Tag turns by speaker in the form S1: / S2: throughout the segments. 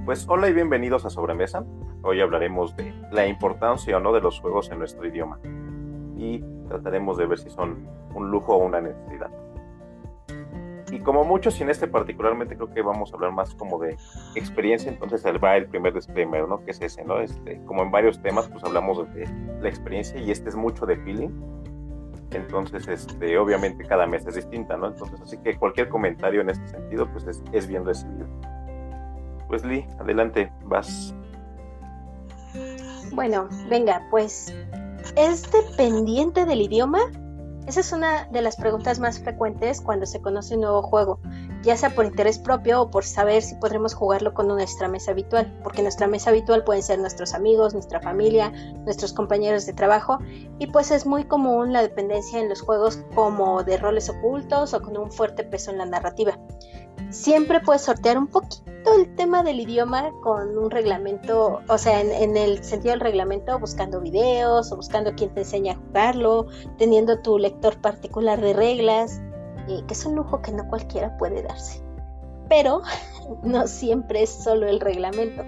S1: Pues hola y bienvenidos a Sobremesa. Hoy hablaremos de la importancia o no de los juegos en nuestro idioma y trataremos de ver si son un lujo o una necesidad. Y como muchos, y en este particularmente creo que vamos a hablar más como de experiencia, entonces va el primer disclaimer, ¿no? Que es ese, ¿no? Como en varios temas, pues hablamos de la experiencia y es mucho de feeling. Entonces, obviamente cada mes es distinta, ¿no? Entonces, así que cualquier comentario en este sentido, pues es bien recibido. Pues Lee, adelante, vas.
S2: Bueno, venga, pues, ¿es dependiente del idioma? Esa es una de las preguntas más frecuentes cuando se conoce un nuevo juego, ya sea por interés propio o por saber si podremos jugarlo con nuestra mesa habitual, porque nuestra mesa habitual pueden ser nuestros amigos, nuestra familia, nuestros compañeros de trabajo, y pues es muy común la dependencia en los juegos como de roles ocultos o con un fuerte peso en la narrativa. Siempre puedes sortear un poquito el tema del idioma con un reglamento, o sea, en el sentido del reglamento, buscando videos o buscando quien te enseñe a jugarlo, teniendo tu lector particular de reglas, que es un lujo que no cualquiera puede darse. Pero no siempre es solo el reglamento.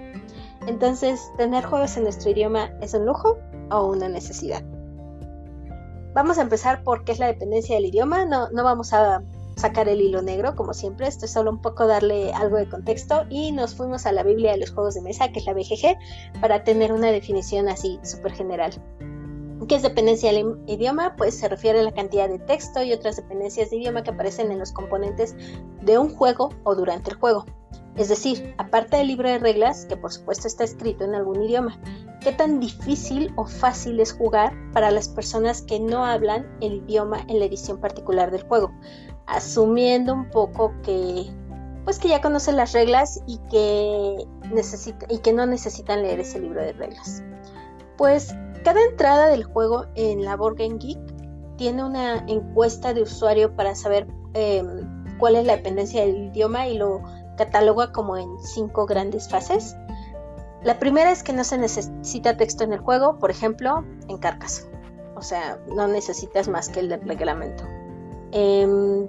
S2: Entonces, tener juegos en nuestro idioma ¿es un lujo o una necesidad? Vamos a empezar por qué es la dependencia del idioma. No vamos a sacar el hilo negro, como siempre. Esto es solo un poco darle algo de contexto y nos fuimos a la Biblia de los juegos de mesa, que es la BGG, para tener una definición así súper general. ¿Qué es dependencia del idioma? Pues se refiere a la cantidad de texto y otras dependencias de idioma que aparecen en los componentes de un juego o durante el juego. Es decir, aparte del libro de reglas, que por supuesto está escrito en algún idioma, ¿qué tan difícil o fácil es jugar para las personas que no hablan el idioma en la edición particular del juego? Asumiendo un poco que ya conocen las reglas y que no necesitan leer ese libro de reglas. Pues cada entrada del juego en la Board Game Geek tiene una encuesta de usuario para saber cuál es la dependencia del idioma y lo cataloga como en 5 grandes fases. La primera es que no se necesita texto en el juego, por ejemplo, en Carcassonne. O sea, no necesitas más que el del reglamento.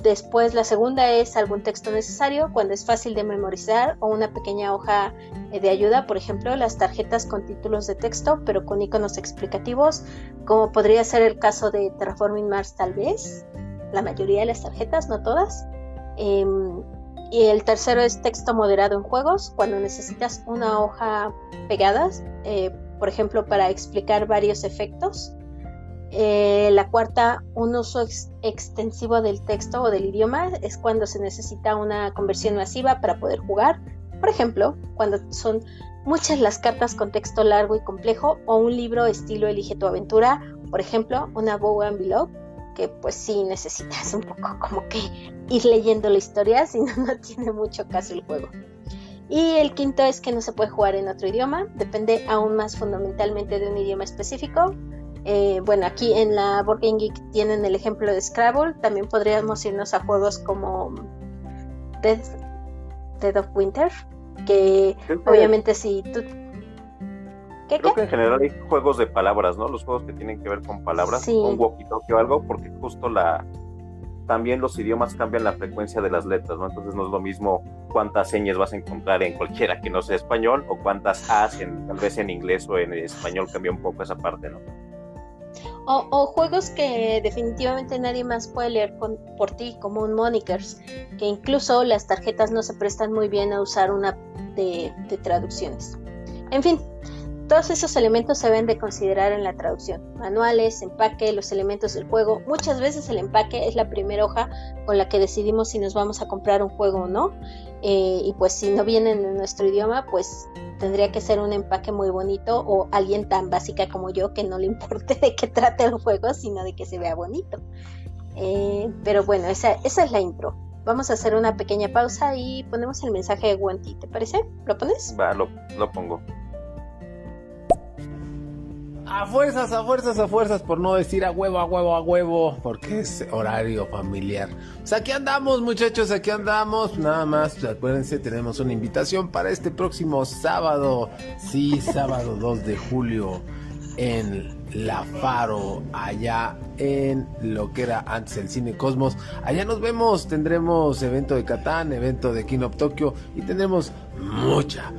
S2: Después la segunda es algún texto necesario cuando es fácil de memorizar o una pequeña hoja de ayuda, por ejemplo las tarjetas con títulos de texto pero con iconos explicativos, como podría ser el caso de Terraforming Mars, tal vez la mayoría de las tarjetas, no todas. Y el tercero es texto moderado en juegos, cuando necesitas una hoja pegada, por ejemplo para explicar varios efectos. La cuarta, un uso extensivo del texto o del idioma, es cuando se necesita una conversión masiva para poder jugar, por ejemplo cuando son muchas las cartas con texto largo y complejo, o un libro estilo Elige tu aventura, por ejemplo una Bow and Below, que pues sí necesitas un poco como que ir leyendo la historia, si no tiene mucho caso el juego. Y el quinto es que no se puede jugar en otro idioma, depende aún más fundamentalmente de un idioma específico. Bueno, aquí en la Board Game Geek tienen el ejemplo de Scrabble. También podríamos irnos a juegos como Dead of Winter, que obviamente si tú...
S1: Creo que en general hay juegos de palabras, ¿no? Los juegos que tienen que ver con palabras, sí. Con walkie-talkie o algo, porque justo también los idiomas cambian la frecuencia de las letras, ¿no? Entonces no es lo mismo cuántas señas vas a encontrar en cualquiera que no sea español, o cuántas A's tal vez en inglés o en español, cambia un poco esa parte, ¿no?
S2: O juegos que definitivamente nadie más puede leer por ti, como un Monikers, que incluso las tarjetas no se prestan muy bien a usar una de traducciones. En fin, todos esos elementos se deben de considerar en la traducción: manuales, empaque, los elementos del juego. Muchas veces el empaque es la primera hoja con la que decidimos si nos vamos a comprar un juego o no, y pues si no vienen en nuestro idioma, pues tendría que ser un empaque muy bonito, o alguien tan básica como yo que no le importe de qué trate el juego, sino de que se vea bonito. Pero bueno, esa es la intro. Vamos a hacer una pequeña pausa y ponemos el mensaje de Wanty, ¿te parece? ¿Lo pones?
S1: Va, lo pongo.
S3: A fuerzas, por no decir a huevo, porque es horario familiar. Pues aquí andamos, muchachos, aquí andamos. Nada más, acuérdense, tenemos una invitación para este próximo sábado. Sí, sábado 2 de julio, en La Faro, allá en lo que era antes el Cine Cosmos. Allá nos vemos, tendremos evento de Catán, evento de King of Tokyo y tendremos mucha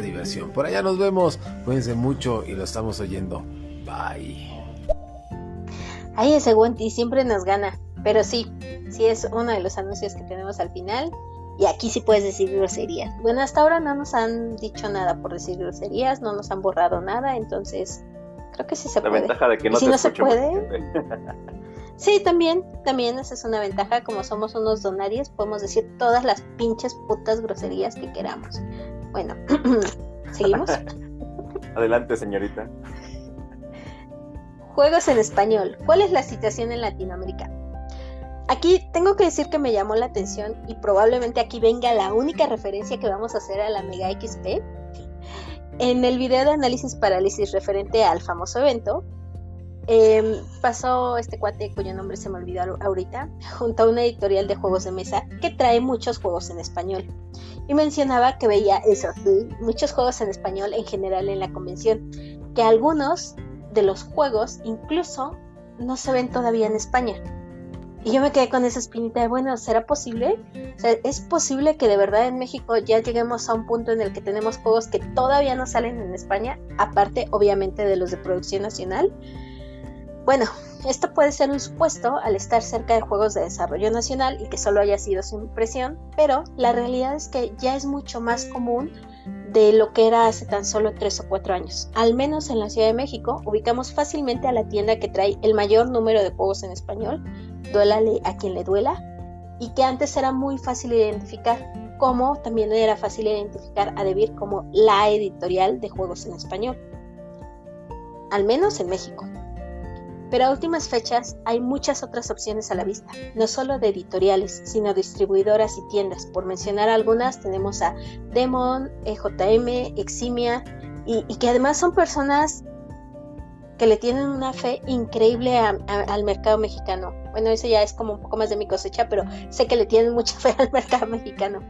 S3: diversión. Por allá nos vemos, cuídense mucho y lo estamos oyendo. Bye.
S2: Ay, ese Wonti siempre nos gana, pero sí es uno de los anuncios que tenemos al final. Y aquí sí puedes decir groserías. Bueno, hasta ahora no nos han dicho nada por decir groserías, no nos han borrado nada, entonces creo que sí se puede.
S1: La ventaja de que no
S2: y si
S1: te
S2: no se
S1: escuche
S2: puede, sí, también esa es una ventaja. Como somos unos donarios, podemos decir todas las pinches putas groserías que queramos. Bueno, ¿seguimos?
S1: Adelante, señorita.
S2: Juegos en español. ¿Cuál es la situación en Latinoamérica? Aquí tengo que decir que me llamó la atención y probablemente aquí venga la única referencia que vamos a hacer a la Mega XP. En el video de análisis parálisis referente al famoso evento, pasó este cuate cuyo nombre se me olvidó ahorita, junto a una editorial de juegos de mesa que trae muchos juegos en español. Y mencionaba que veía eso, muchos juegos en español en general en la convención, que algunos de los juegos incluso no se ven todavía en España. Y yo me quedé con esa espinita de, bueno, ¿será posible? O sea, ¿es posible que de verdad en México ya lleguemos a un punto en el que tenemos juegos que todavía no salen en España? Aparte, obviamente, de los de producción nacional. Bueno, esto puede ser un supuesto al estar cerca de juegos de desarrollo nacional y que solo haya sido su impresión, pero la realidad es que ya es mucho más común de lo que era hace tan solo 3 o 4 años. Al menos en la Ciudad de México ubicamos fácilmente a la tienda que trae el mayor número de juegos en español, duélale a quien le duela, y que antes era muy fácil identificar, como también era fácil identificar a Devir como la editorial de juegos en español, al menos en México. Pero a últimas fechas hay muchas otras opciones a la vista, no solo de editoriales, sino distribuidoras y tiendas. Por mencionar algunas, tenemos a Demon, EJM, Eximia, y que además son personas que le tienen una fe increíble al mercado mexicano. Bueno, eso ya es como un poco más de mi cosecha, pero sé que le tienen mucha fe al mercado mexicano.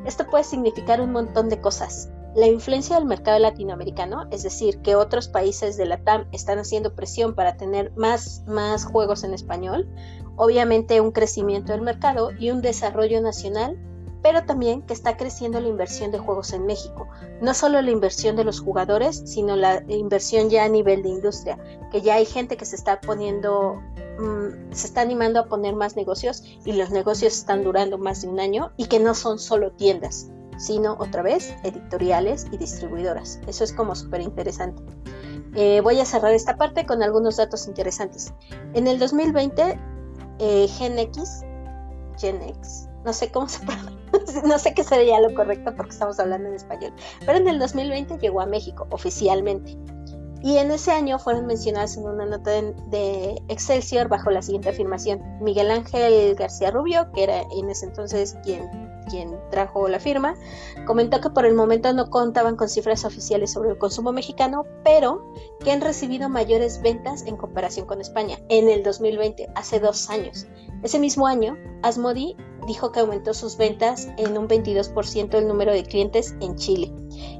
S2: Esto puede significar un montón de cosas. La influencia del mercado latinoamericano, es decir, que otros países de la TAM están haciendo presión para tener más juegos en español, obviamente un crecimiento del mercado y un desarrollo nacional, pero también que está creciendo la inversión de juegos en México. No solo la inversión de los jugadores, sino la inversión ya a nivel de industria, que ya hay gente que se está animando a poner más negocios y los negocios están durando más de un año y que no son solo tiendas, sino otra vez editoriales y distribuidoras. Eso es como súper interesante. Voy a cerrar esta parte con algunos datos interesantes. En el 2020, Genex, no sé cómo se pronuncia, no sé qué sería lo correcto porque estamos hablando en español, pero en el 2020 llegó a México oficialmente. Y en ese año fueron mencionadas en una nota de Excelsior bajo la siguiente afirmación. Miguel Ángel García Rubio, que era en ese entonces quien trajo la firma, comentó que por el momento no contaban con cifras oficiales sobre el consumo mexicano, pero que han recibido mayores ventas en comparación con España en el 2020, hace 2 años. Ese mismo año, Asmodee dijo que aumentó sus ventas en un 22% el número de clientes en Chile.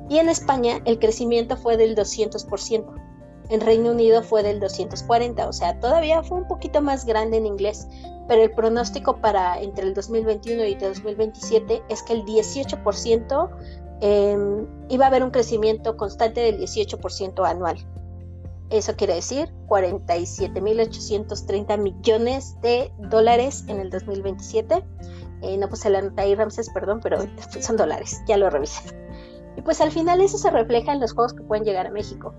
S2: Y en España el crecimiento fue del 200%. En Reino Unido fue del 240%, o sea, todavía fue un poquito más grande en inglés, pero el pronóstico para entre el 2021 y el 2027 es que el 18% iba a haber un crecimiento constante del 18% anual. Eso quiere decir 47.830 millones de dólares en el 2027. No puse la nota ahí, Ramses, perdón, pero son dólares, ya lo revisé. Y pues al final eso se refleja en los juegos que pueden llegar a México.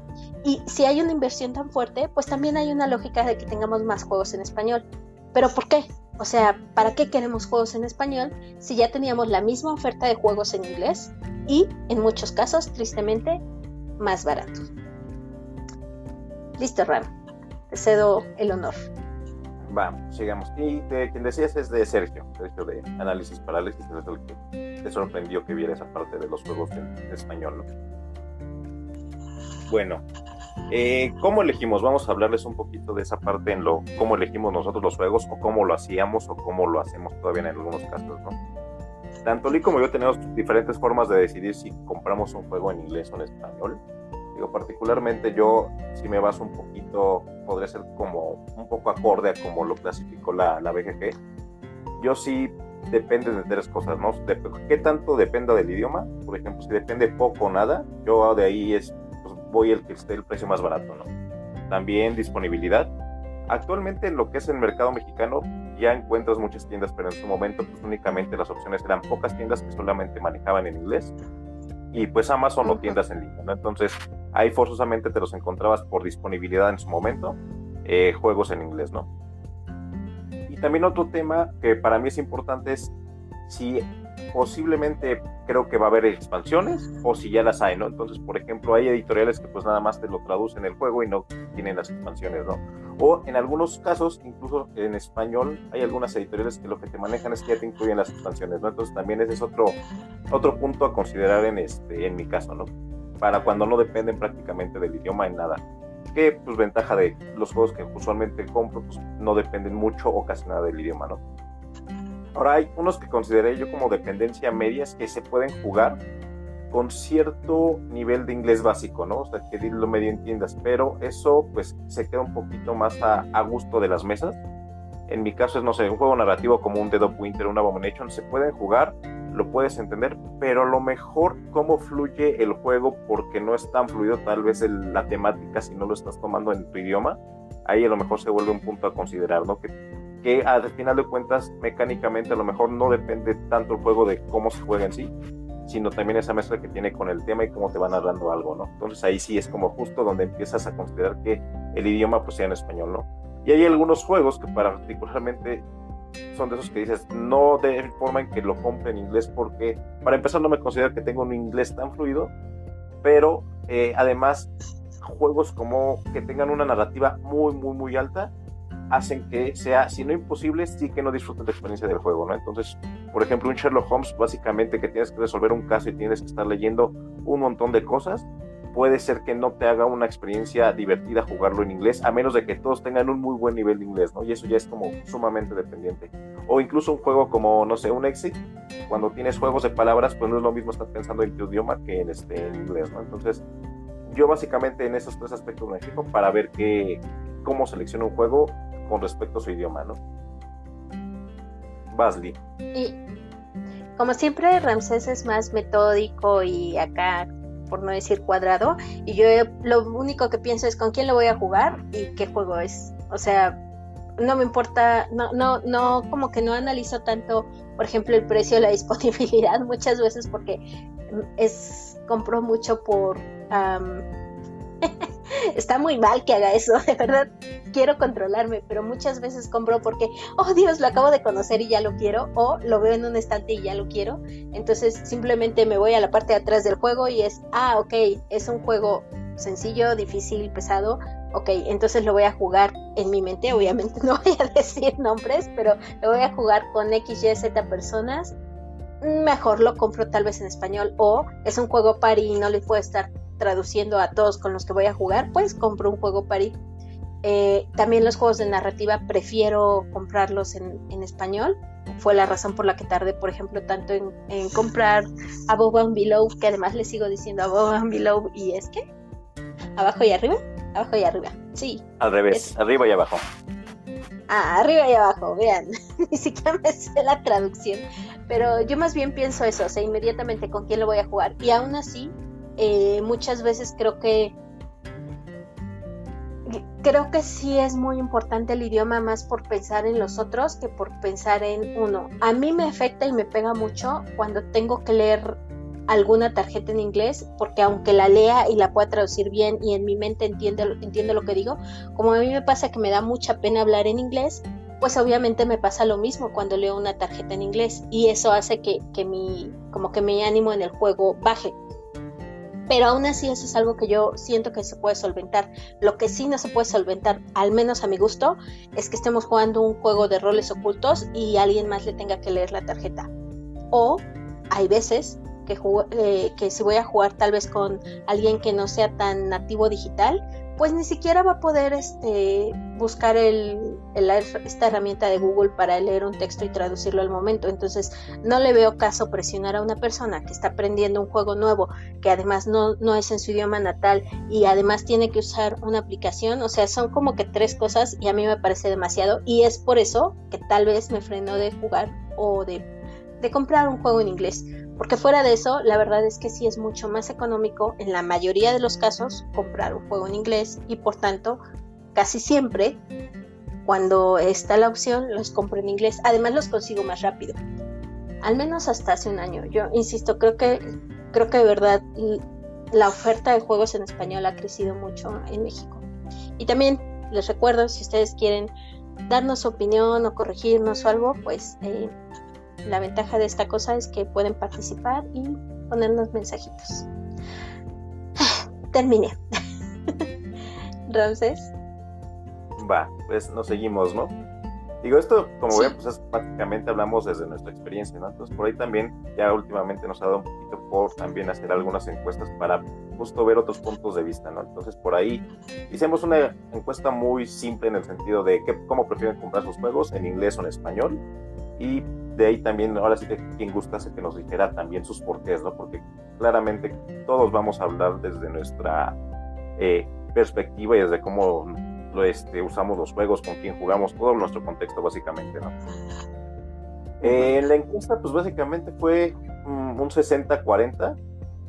S2: Y si hay una inversión tan fuerte, pues también hay una lógica de que tengamos más juegos en español. ¿Pero por qué? O sea, ¿para qué queremos juegos en español si ya teníamos la misma oferta de juegos en inglés y, en muchos casos, tristemente, más baratos? Listo, Ram. Te cedo el honor.
S1: Vamos, sigamos. Y quien decías es de Sergio de Análisis Parálisis, es el que te sorprendió que viera esa parte de los juegos en español, ¿no? Bueno, ¿cómo elegimos? Vamos a hablarles un poquito de esa parte en cómo elegimos nosotros los juegos, o cómo lo hacíamos, o cómo lo hacemos todavía en algunos casos, ¿no? Tanto Lee como yo tenemos diferentes formas de decidir si compramos un juego en inglés o en español. Digo, particularmente yo, si me baso un poquito, podría ser como un poco acorde a como lo clasificó la BGG. Yo sí depende de tres cosas, ¿no? ¿Qué tanto dependa del idioma? Por ejemplo, si depende poco o nada, yo de ahí pues voy el que esté el precio más barato, ¿no? También disponibilidad. Actualmente en lo que es el mercado mexicano ya encuentras muchas tiendas, pero en su momento pues únicamente las opciones eran pocas tiendas que solamente manejaban en inglés y pues Amazon o tiendas en línea, ¿no? Entonces ahí forzosamente te los encontrabas por disponibilidad en su momento, juegos en inglés, ¿no? Y también otro tema que para mí es importante es si posiblemente creo que va a haber expansiones o si ya las hay, ¿no? Entonces, por ejemplo, hay editoriales que pues nada más te lo traducen el juego y no tienen las expansiones, ¿no? O en algunos casos, incluso en español, hay algunas editoriales que lo que te manejan es que ya te incluyen las expansiones, ¿no? Entonces también ese es otro punto a considerar en mi caso, ¿no? Para cuando no dependen prácticamente del idioma en nada. Que pues ventaja de los juegos que usualmente compro, pues no dependen mucho o casi nada del idioma, ¿no? Ahora hay unos que consideré yo como dependencia medias que se pueden jugar con cierto nivel de inglés básico, ¿no? O sea, que lo medio entiendas, pero eso pues se queda un poquito más a gusto de las mesas. En mi caso es, no sé, un juego narrativo como un Dead of Winter, un Abomination, se pueden jugar, lo puedes entender, pero a lo mejor cómo fluye el juego, porque no es tan fluido tal vez la temática si no lo estás tomando en tu idioma, ahí a lo mejor se vuelve un punto a considerar, ¿no? Que al final de cuentas mecánicamente a lo mejor no depende tanto el juego de cómo se juega en sí, sino también esa mezcla que tiene con el tema y cómo te va narrando algo, ¿no? Entonces ahí sí es como justo donde empiezas a considerar que el idioma pues sea en español, ¿no? Y hay algunos juegos que particularmente son de esos que dices, no de forma en que lo compre en inglés, porque para empezar no me considero que tengo un inglés tan fluido, pero además juegos como que tengan una narrativa muy, muy, muy alta, hacen que sea, si no imposible, sí que no disfrutes la experiencia del juego, ¿no? Entonces, por ejemplo, un Sherlock Holmes, básicamente que tienes que resolver un caso y tienes que estar leyendo un montón de cosas, puede ser que no te haga una experiencia divertida jugarlo en inglés, a menos de que todos tengan un muy buen nivel de inglés, ¿no? Y eso ya es como sumamente dependiente. O incluso un juego como, no sé, un Exit, cuando tienes juegos de palabras, pues no es lo mismo estar pensando en tu idioma que en inglés, ¿no? Entonces, yo básicamente en esos tres aspectos me fijo para ver cómo selecciono un juego con respecto a su idioma, ¿no? Basli.
S2: Y como siempre, Ramsés es más metódico y acá, por no decir cuadrado, y yo lo único que pienso es con quién lo voy a jugar y qué juego es. O sea, no me importa, no, como que no analizo tanto, por ejemplo, el precio, la disponibilidad, muchas veces porque compro mucho por está muy mal que haga eso, de verdad quiero controlarme, pero muchas veces compro porque, oh Dios, lo acabo de conocer y ya lo quiero, o lo veo en un estante y ya lo quiero, entonces simplemente me voy a la parte de atrás del juego y ok, es un juego sencillo, difícil, pesado, ok, entonces lo voy a jugar en mi mente, obviamente no voy a decir nombres, pero lo voy a jugar con X, Y, Z personas, mejor lo compro tal vez en español, o es un juego party y no le puedo estar traduciendo a todos con los que voy a jugar, pues compro un juego party. También los juegos de narrativa prefiero comprarlos en español, fue la razón por la que tardé, por ejemplo, tanto en comprar Above and Below, que además le sigo diciendo Above and Below, y es que abajo y arriba, sí.
S1: Al revés, arriba y abajo.
S2: Arriba y abajo, vean, ni siquiera me sé la traducción, pero yo más bien pienso eso, o sea, inmediatamente con quién lo voy a jugar, y aún así, muchas veces creo que sí es muy importante el idioma, más por pensar en los otros que por pensar en uno. A mí me afecta y me pega mucho cuando tengo que leer alguna tarjeta en inglés, porque aunque la lea y la pueda traducir bien y en mi mente entiende lo que digo, como a mí me pasa que me da mucha pena hablar en inglés, pues obviamente me pasa lo mismo cuando leo una tarjeta en inglés, y eso hace que mi ánimo en el juego baje. Pero aún así eso es algo que yo siento que se puede solventar. Lo que sí no se puede solventar, al menos a mi gusto, es que estemos jugando un juego de roles ocultos y alguien más le tenga que leer la tarjeta. O hay veces que si voy a jugar tal vez con alguien que no sea tan nativo digital, pues ni siquiera va a poder buscar esta herramienta de Google para leer un texto y traducirlo al momento. Entonces no le veo caso presionar a una persona que está aprendiendo un juego nuevo, que además no es en su idioma natal y además tiene que usar una aplicación. O sea, son como que 3 cosas y a mí me parece demasiado, y es por eso que tal vez me freno de jugar o de comprar un juego en inglés. Porque fuera de eso, la verdad es que sí es mucho más económico en la mayoría de los casos comprar un juego en inglés, y por tanto casi siempre cuando está la opción los compro en inglés. Además los consigo más rápido, al menos hasta hace un año. Yo insisto, creo que de verdad la oferta de juegos en español ha crecido mucho en México. Y también les recuerdo, si ustedes quieren darnos su opinión o corregirnos o algo, pues la ventaja de esta cosa es que pueden participar y ponernos mensajitos. Terminé. Ramses.
S1: Va, pues nos seguimos, ¿no? Digo, esto, como ven, pues es prácticamente hablamos desde nuestra experiencia, ¿no? Entonces, por ahí también, ya últimamente nos ha dado un poquito por también hacer algunas encuestas para justo ver otros puntos de vista, ¿no? Entonces, por ahí hicimos una encuesta muy simple en el sentido de cómo prefieren comprar sus juegos, en inglés o en español, y de ahí también, ahora sí que quien gustase que nos dijera también sus porqués, ¿no? Porque claramente todos vamos a hablar desde nuestra perspectiva y desde cómo usamos los juegos, con quién jugamos, todo nuestro contexto básicamente, ¿no? La encuesta pues básicamente fue un 60-40,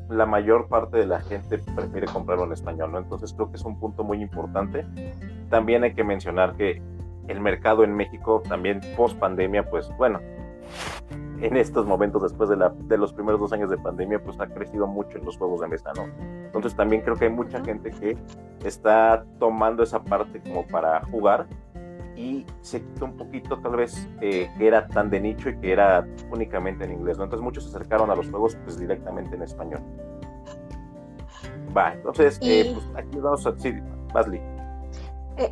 S1: la mayor parte de la gente prefiere comprarlo en español, ¿no? Entonces creo que es un punto muy importante. También hay que mencionar que el mercado en México también post pandemia, pues bueno, en estos momentos después de los primeros 2 años de pandemia, pues ha crecido mucho en los juegos de mesa, ¿no? Entonces también creo que hay mucha gente que está tomando esa parte como para jugar y se quitó un poquito tal vez que era tan de nicho y que era únicamente en inglés, ¿no? Entonces muchos se acercaron a los juegos pues directamente en español. Va, entonces pues aquí vamos a... Sí, Basley.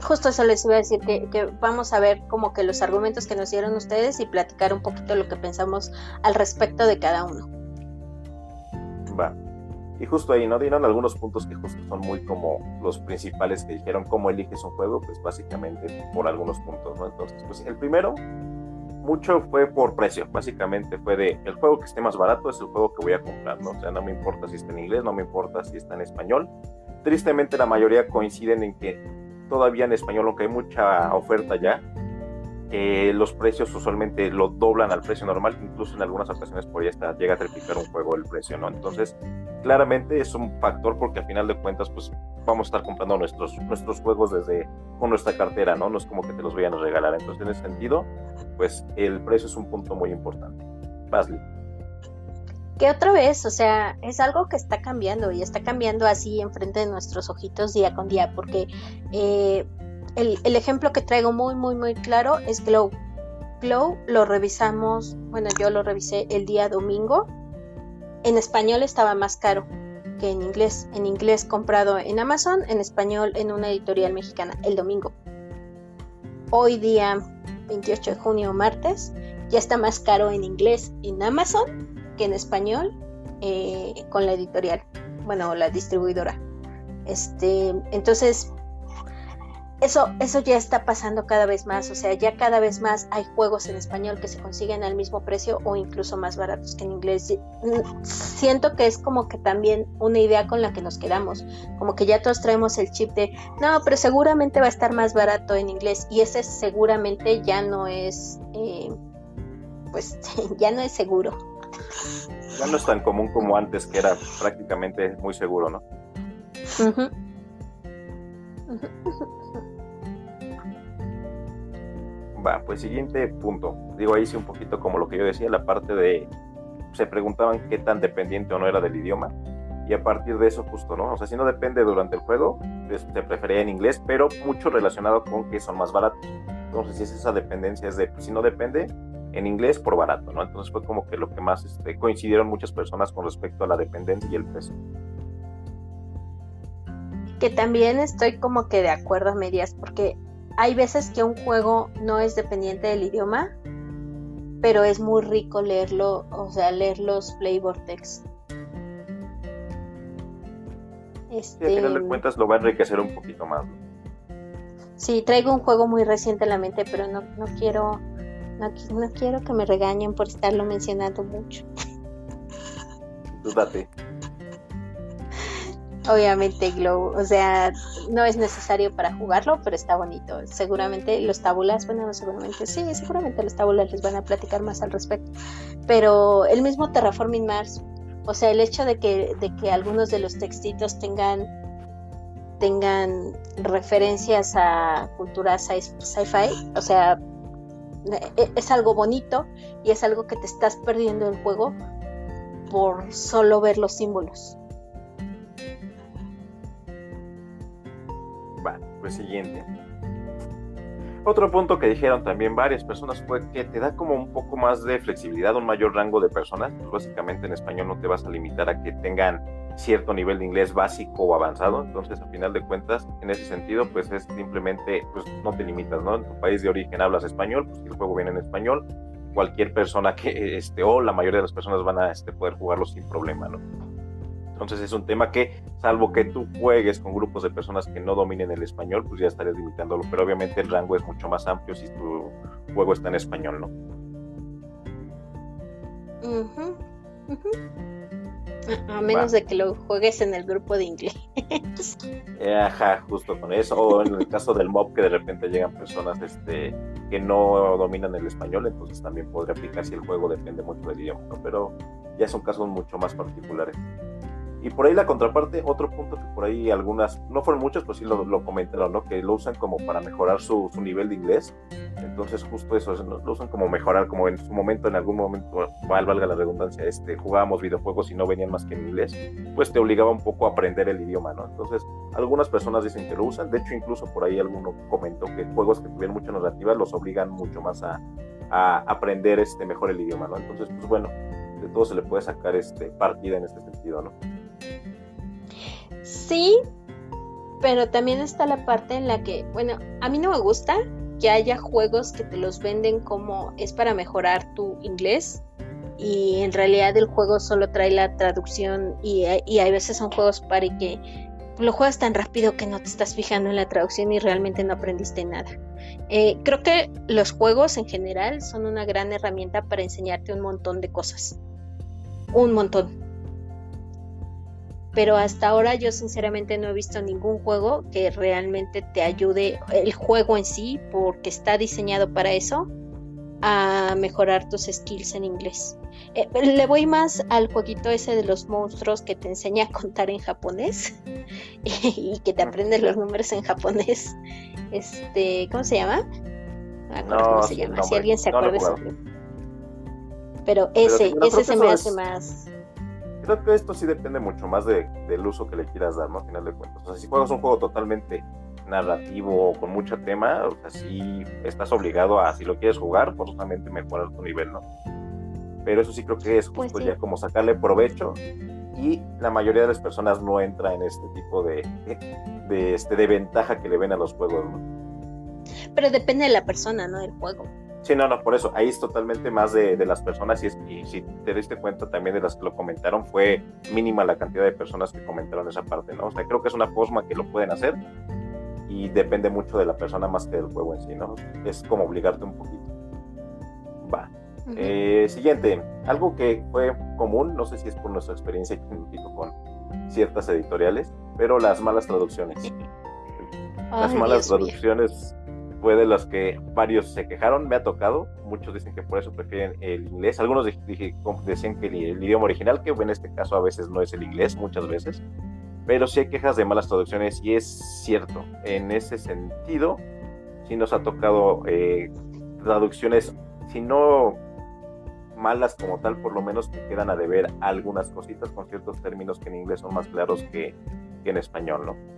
S2: Justo eso les iba a decir, que vamos a ver como que los argumentos que nos dieron ustedes y platicar un poquito lo que pensamos al respecto de cada uno.
S1: Va. Y justo ahí, ¿no? Dieron algunos puntos que justo son muy como los principales que dijeron cómo eliges un juego, pues básicamente por algunos puntos, ¿no? Entonces, pues el primero, mucho fue por precio, básicamente fue de el juego que esté más barato es el juego que voy a comprar, ¿no? O sea, no me importa si está en inglés, no me importa si está en español. Tristemente la mayoría coinciden en que todavía en español, aunque hay mucha oferta ya, los precios usualmente lo doblan al precio normal, incluso en algunas ocasiones por ahí hasta llega a triplicar un juego el precio, ¿no? Entonces, claramente es un factor porque al final de cuentas, pues vamos a estar comprando nuestros juegos con nuestra cartera, ¿no? No es como que te los vayan a regalar. Entonces, en ese sentido, pues el precio es un punto muy importante. Basley.
S2: Que otra vez, o sea, es algo que está cambiando y está cambiando así enfrente de nuestros ojitos día con día, porque el ejemplo que traigo muy, muy, muy claro es Glow. Glow lo revisamos, bueno, yo lo revisé el día domingo. En español estaba más caro que en inglés. En inglés comprado en Amazon, en español en una editorial mexicana el domingo. Hoy día 28 de junio, martes, ya está más caro en inglés en Amazon que en español con la editorial, bueno, la distribuidora. Entonces eso ya está pasando cada vez más, o sea, ya cada vez más hay juegos en español que se consiguen al mismo precio o incluso más baratos que en inglés. Siento que es como que también una idea con la que nos quedamos, como que ya todos traemos el chip de no, pero seguramente va a estar más barato en inglés, y ese seguramente ya no es pues ya no es seguro.
S1: Ya no es tan común como antes, que era prácticamente muy seguro, ¿no?
S2: Uh-huh.
S1: Va, pues siguiente punto. Digo, ahí sí un poquito como lo que yo decía, la parte de... Se preguntaban qué tan dependiente o no era del idioma. Y a partir de eso justo, ¿no? O sea, si no depende durante el juego, te prefería en inglés, pero mucho relacionado con que son más baratos. Entonces, si es esa dependencia, es de... Si no depende... en inglés por barato, ¿no? Entonces fue como que lo que más coincidieron muchas personas con respecto a la dependencia y el precio.
S2: Que también estoy como que de acuerdo a medias, porque hay veces que un juego no es dependiente del idioma, pero es muy rico leerlo, o sea, leer los flavor text.
S1: Sí, al final de cuentas lo va a enriquecer un poquito más, ¿no?
S2: Sí, traigo un juego muy reciente en la mente, pero no quiero que me regañen por estarlo mencionando mucho.
S1: Dúdate.
S2: Obviamente Glow, o sea, no es necesario para jugarlo, pero está bonito. Seguramente los tabulas, bueno, no seguramente, sí, seguramente los tabulas les van a platicar más al respecto. Pero el mismo Terraforming Mars, o sea, el hecho de que algunos de los textitos tengan referencias a culturas sci-fi, o sea, es algo bonito y es algo que te estás perdiendo el juego por solo ver los símbolos.
S1: Vale, pues siguiente. Otro punto que dijeron también varias personas fue que te da como un poco más de flexibilidad, un mayor rango de personas. Pues básicamente en español no te vas a limitar a que tengan cierto nivel de inglés básico o avanzado. Entonces, a final de cuentas, en ese sentido, pues es simplemente, pues no te limitas, ¿no? En tu país de origen hablas español, pues si el juego viene en español, cualquier persona que, o la mayoría de las personas van a poder jugarlo sin problema, ¿no? Entonces es un tema que, salvo que tú juegues con grupos de personas que no dominen el español, pues ya estarías limitándolo, pero obviamente el rango es mucho más amplio si tu juego está en español, ¿no?
S2: Uh-huh, uh-huh. A menos de que lo juegues en el grupo de inglés.
S1: Ajá, justo con eso. O en el caso del mob, que de repente llegan personas que no dominan el español, entonces también podría aplicar si el juego depende mucho del idioma, ¿no? Pero ya son casos mucho más particulares. Y por ahí la contraparte, otro punto que por ahí algunas, no fueron muchos, pues sí lo comentaron, ¿no? Que lo usan como para mejorar su nivel de inglés. Entonces justo eso, lo usan como mejorar, como en su momento, en algún momento, valga la redundancia, jugábamos videojuegos y no venían más que en inglés, pues te obligaba un poco a aprender el idioma, ¿no? Entonces algunas personas dicen que lo usan, de hecho incluso por ahí alguno comentó que juegos que tuvieran mucha narrativa los obligan mucho más a aprender mejor el idioma, ¿no? Entonces, pues bueno, de todo se le puede sacar partida en este sentido, ¿no?
S2: Sí, pero también está la parte en la que, bueno, a mí no me gusta que haya juegos que te los venden como es para mejorar tu inglés y en realidad el juego solo trae la traducción y hay veces son juegos para que lo juegas tan rápido que no te estás fijando en la traducción y realmente no aprendiste nada. Creo que los juegos en general son una gran herramienta para enseñarte un montón de cosas. Un montón. Pero hasta ahora yo sinceramente no he visto ningún juego que realmente te ayude, el juego en sí, porque está diseñado para eso, a mejorar tus skills en inglés. Le voy más al jueguito ese de los monstruos que te enseña a contar en japonés y que te aprendes los números en japonés. ¿Cómo se llama? No me acuerdo cómo se llama. Si alguien se acuerda eso. Pero ese se me hace más...
S1: Creo que esto sí depende mucho más del uso que le quieras dar, ¿no? Al final de cuentas. O sea, si juegas un juego totalmente narrativo o con mucho tema, o sea, sí estás obligado a, si lo quieres jugar, forzosamente mejorar tu nivel, ¿no? Pero eso sí creo que es justo pues sí, ya como sacarle provecho, y la mayoría de las personas no entra en este tipo de ventaja que le ven a los juegos, ¿no?
S2: Pero depende de la persona, ¿no? Del juego.
S1: Sí, no, por eso, ahí es totalmente más de las personas, y si te diste cuenta también de las que lo comentaron, fue mínima la cantidad de personas que comentaron esa parte, ¿no? O sea, creo que es una forma que lo pueden hacer, y depende mucho de la persona más que del juego en sí, ¿no? Es como obligarte un poquito. Va. Uh-huh. Siguiente, algo que fue común, no sé si es por nuestra experiencia con ciertas editoriales, pero las malas traducciones. Las malas traducciones fue de las que varios se quejaron, me ha tocado, muchos dicen que por eso prefieren el inglés, algunos decían que el idioma original, que en este caso a veces no es el inglés, muchas veces, pero sí hay quejas de malas traducciones, y es cierto, en ese sentido, sí nos ha tocado traducciones, si no malas como tal, por lo menos que quedan a deber algunas cositas con ciertos términos que en inglés son más claros que en español, ¿no?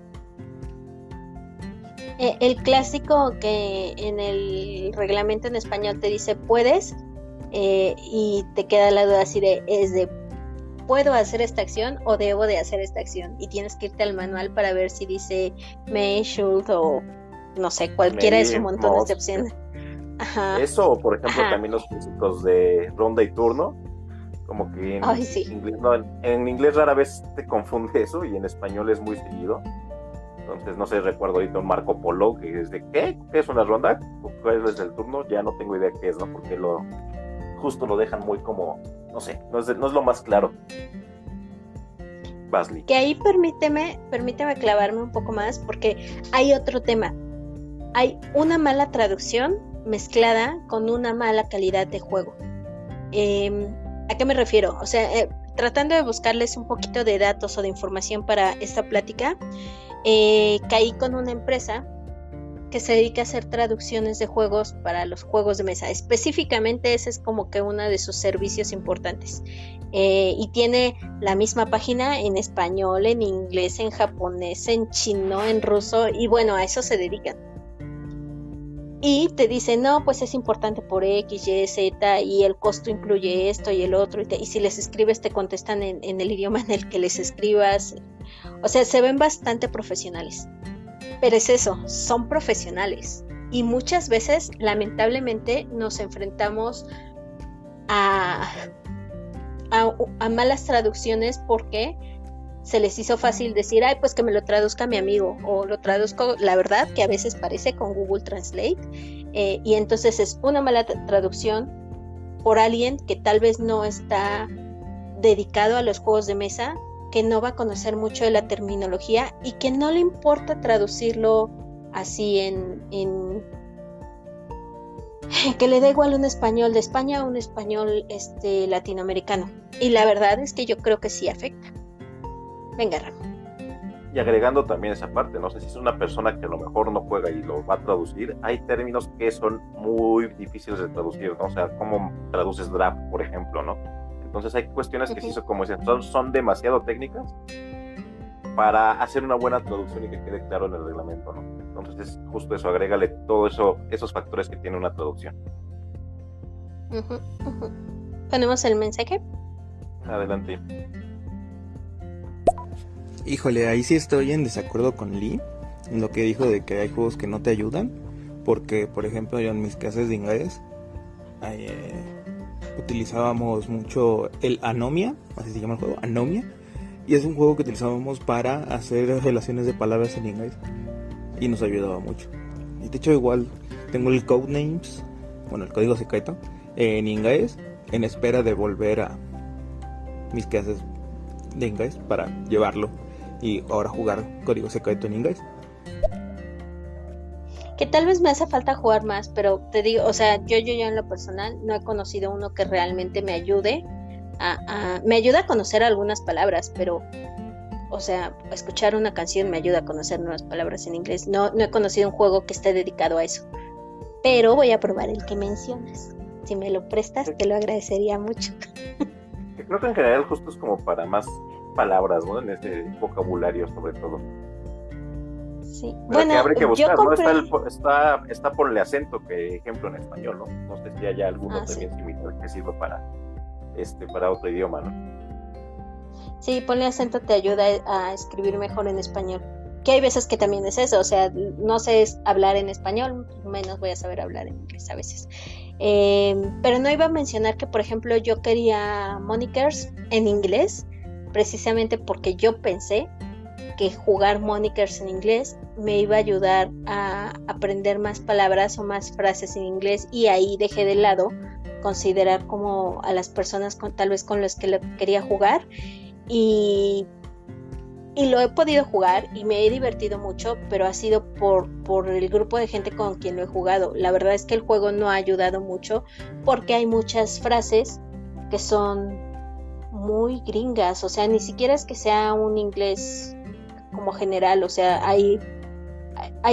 S2: El clásico que en el reglamento en español te dice puedes, y te queda la duda así de ¿puedo hacer esta acción o debo de hacer esta acción? Y tienes que irte al manual para ver si dice may, should o no sé, cualquiera de sus montones de opciones.
S1: Ajá. Eso, o por ejemplo, también los clásicos de ronda y turno, Como que en
S2: Ay, sí.
S1: inglés, no, en inglés rara vez te confunde eso y en español es muy seguido. Entonces, no sé, recuerdo ahorita un Marco Polo que es de ¿qué? ¿Qué es una ronda? ¿Cuál es el turno? Ya no tengo idea qué es, ¿no? Porque justo lo dejan muy como, no sé, no es lo más claro. Basley.
S2: Que ahí permíteme clavarme un poco más porque hay otro tema. Hay una mala traducción mezclada con una mala calidad de juego. ¿A qué me refiero? O sea, tratando de buscarles un poquito de datos o de información para esta plática, caí con una empresa que se dedica a hacer traducciones de juegos para los juegos de mesa. Específicamente ese es como que uno de sus servicios importantes. Y tiene la misma página en español, en inglés, en japonés, en chino, en ruso, y bueno, a eso se dedican. Y te dicen, no, pues es importante por X, Y, Z, y el costo incluye esto y el otro, y si les escribes te contestan en el idioma en el que les escribas. O sea, se ven bastante profesionales. Pero es eso, son profesionales. Y muchas veces, lamentablemente, nos enfrentamos a malas traducciones porque se les hizo fácil decir, ay, pues que me lo traduzca mi amigo, o lo traduzco, la verdad, que a veces parece con Google Translate, y entonces es una mala traducción por alguien que tal vez no está dedicado a los juegos de mesa, que no va a conocer mucho de la terminología y que no le importa traducirlo así que le da igual un español de España a un español latinoamericano. Y la verdad es que yo creo que sí afecta. Venga, Ramón.
S1: Y agregando también esa parte, no sé si es una persona que a lo mejor no juega y lo va a traducir, hay términos que son muy difíciles de traducir, ¿no? O sea, ¿cómo traduces draft, por ejemplo, no? Entonces hay cuestiones que sí son, como dicen, son demasiado técnicas para hacer una buena traducción y que quede claro en el reglamento, ¿no? Entonces es justo eso, agrégale todo eso, esos factores que tiene una traducción.
S2: ¿Ponemos el mensaje?
S1: Adelante.
S4: Híjole, ahí sí estoy en desacuerdo con Lee, en lo que dijo de que hay juegos que no te ayudan, porque por ejemplo yo en mis clases de inglés utilizábamos mucho el Anomia, así se llama el juego, Anomia, y es un juego que utilizábamos para hacer relaciones de palabras en inglés y nos ayudaba mucho. Y de hecho igual tengo el Codenames, bueno, el código secreto en inglés, en espera de volver a mis clases de inglés para llevarlo y ahora jugar código secreto en inglés.
S2: Que tal vez me hace falta jugar más, pero te digo, o sea, yo en lo personal no he conocido uno que realmente me ayude me ayuda a conocer algunas palabras, pero, o sea, escuchar una canción me ayuda a conocer nuevas palabras en inglés. No he conocido un juego que esté dedicado a eso, pero voy a probar el que mencionas. Si me lo prestas, te lo agradecería mucho.
S1: Creo que en general justo es como para más palabras, ¿no? En este vocabulario sobre todo.
S2: Sí.
S1: Pero
S2: bueno,
S1: que habrá que buscar,
S2: yo compré...
S1: ¿no? Está por el acento, que ejemplo en español, ¿no? No sé si haya alguno también similar que sirva para otro idioma, ¿no?
S2: Sí, ponle acento te ayuda a escribir mejor en español. Que hay veces que también es eso, o sea, no sé hablar en español, menos voy a saber hablar en inglés a veces. Pero no iba a mencionar que, por ejemplo, yo quería monikers en inglés, precisamente porque yo pensé que jugar monikers en inglés me iba a ayudar a aprender más palabras o más frases en inglés, y ahí dejé de lado considerar como a las personas tal vez con las que lo quería jugar, y lo he podido jugar y me he divertido mucho, pero ha sido por el grupo de gente con quien lo he jugado. La verdad es que el juego no ha ayudado mucho porque hay muchas frases que son muy gringas, o sea, ni siquiera es que sea un inglés como general, o sea, hay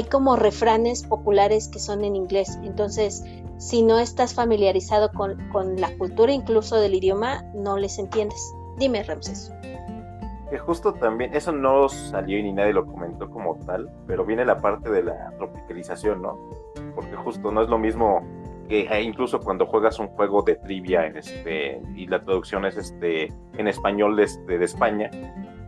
S2: como refranes populares que son en inglés. Entonces, si no estás familiarizado con la cultura incluso del idioma, no les entiendes. Dime, Ramses.
S1: Que justo también, eso no salió ni nadie lo comentó como tal, pero viene la parte de la tropicalización, ¿no? Porque justo no es lo mismo que incluso cuando juegas un juego de trivia y la traducción es en español de España,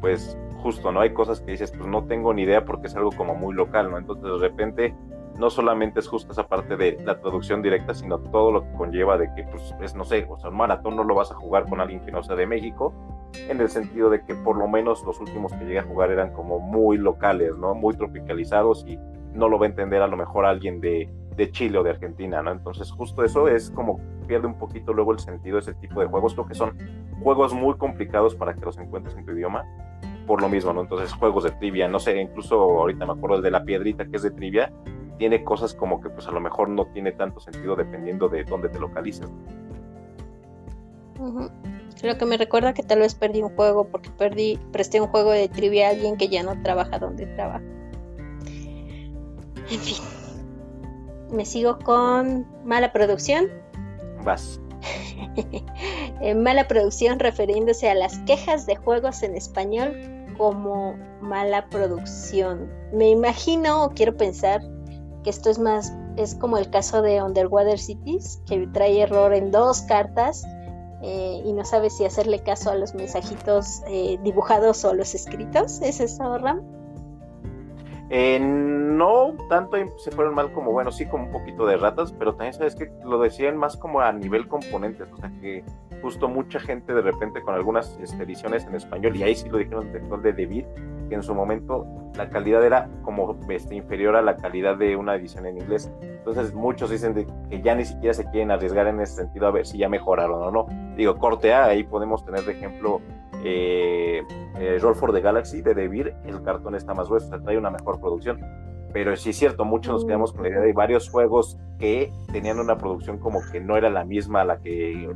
S1: pues justo, ¿no? Hay cosas que dices, pues no tengo ni idea porque es algo como muy local, ¿no? Entonces de repente no solamente es justo esa parte de la traducción directa, sino todo lo que conlleva de que, pues, es, no sé, o sea, un maratón no lo vas a jugar con alguien que no sea de México, en el sentido de que por lo menos los últimos que llegué a jugar eran como muy locales, ¿no? Muy tropicalizados y no lo va a entender a lo mejor alguien de Chile o de Argentina, ¿no? Entonces justo eso es como pierde un poquito luego el sentido de ese tipo de juegos. Creo que son juegos muy complicados para que los encuentres en tu idioma, por lo mismo, ¿no? Entonces juegos de trivia, no sé, incluso ahorita me acuerdo el de la piedrita que es de trivia, tiene cosas como que pues a lo mejor no tiene tanto sentido dependiendo de dónde te localices.
S2: Ujú. Lo que me recuerda que tal vez perdí un juego porque presté un juego de trivia a alguien que ya no trabaja donde trabaja. En fin, me sigo con mala producción.
S1: Vas.
S2: Mala producción refiriéndose a las quejas de juegos en español como mala producción. Me imagino o quiero pensar que esto es como el caso de Underwater Cities, que trae error en 2 cartas y no sabe si hacerle caso a los mensajitos dibujados o a los escritos. ¿Es eso, Ram?
S1: No tanto se fueron mal como, bueno, sí como un poquito de ratas, pero también sabes que lo decían más como a nivel componentes, o sea que justo mucha gente de repente con algunas ediciones en español, y ahí sí lo dijeron textual de David, que en su momento la calidad era como inferior a la calidad de una edición en inglés. Entonces muchos dicen que ya ni siquiera se quieren arriesgar en ese sentido a ver si ya mejoraron o no. Digo, corte A, ahí podemos tener de ejemplo Roll for the Galaxy de Devir, el cartón está más grueso, o sea, trae una mejor producción. Pero sí es cierto, muchos nos quedamos con la idea de varios juegos que tenían una producción como que no era la misma a la que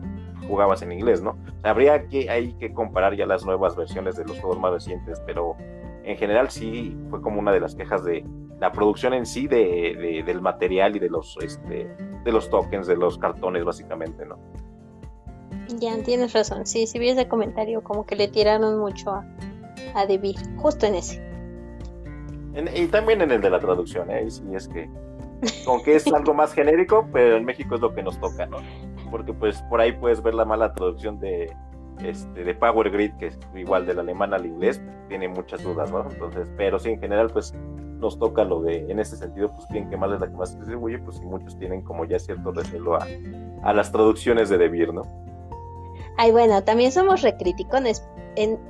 S1: jugabas en inglés, ¿no? O sea, hay que comparar ya las nuevas versiones de los juegos más recientes, pero en general sí fue como una de las quejas de la producción en sí del material y de los tokens, de los cartones básicamente, ¿no?
S2: Ya, tienes razón. Sí vi ese comentario, como que le tiraron mucho a Devir, justo en ese.
S1: Y también en el de la traducción, ¿eh? Sí, es que, aunque es algo más genérico, pero en México es lo que nos toca, ¿no? Porque pues por ahí puedes ver la mala traducción de Power Grid, que es igual del alemán al inglés, tiene muchas dudas, ¿no? Entonces, pero sí, en general, pues nos toca lo de, en ese sentido, pues quién que más es la que más se distribuye, pues sí, muchos tienen como ya cierto recelo a las traducciones de Devir, ¿no?
S2: Ay, bueno, también somos recriticones,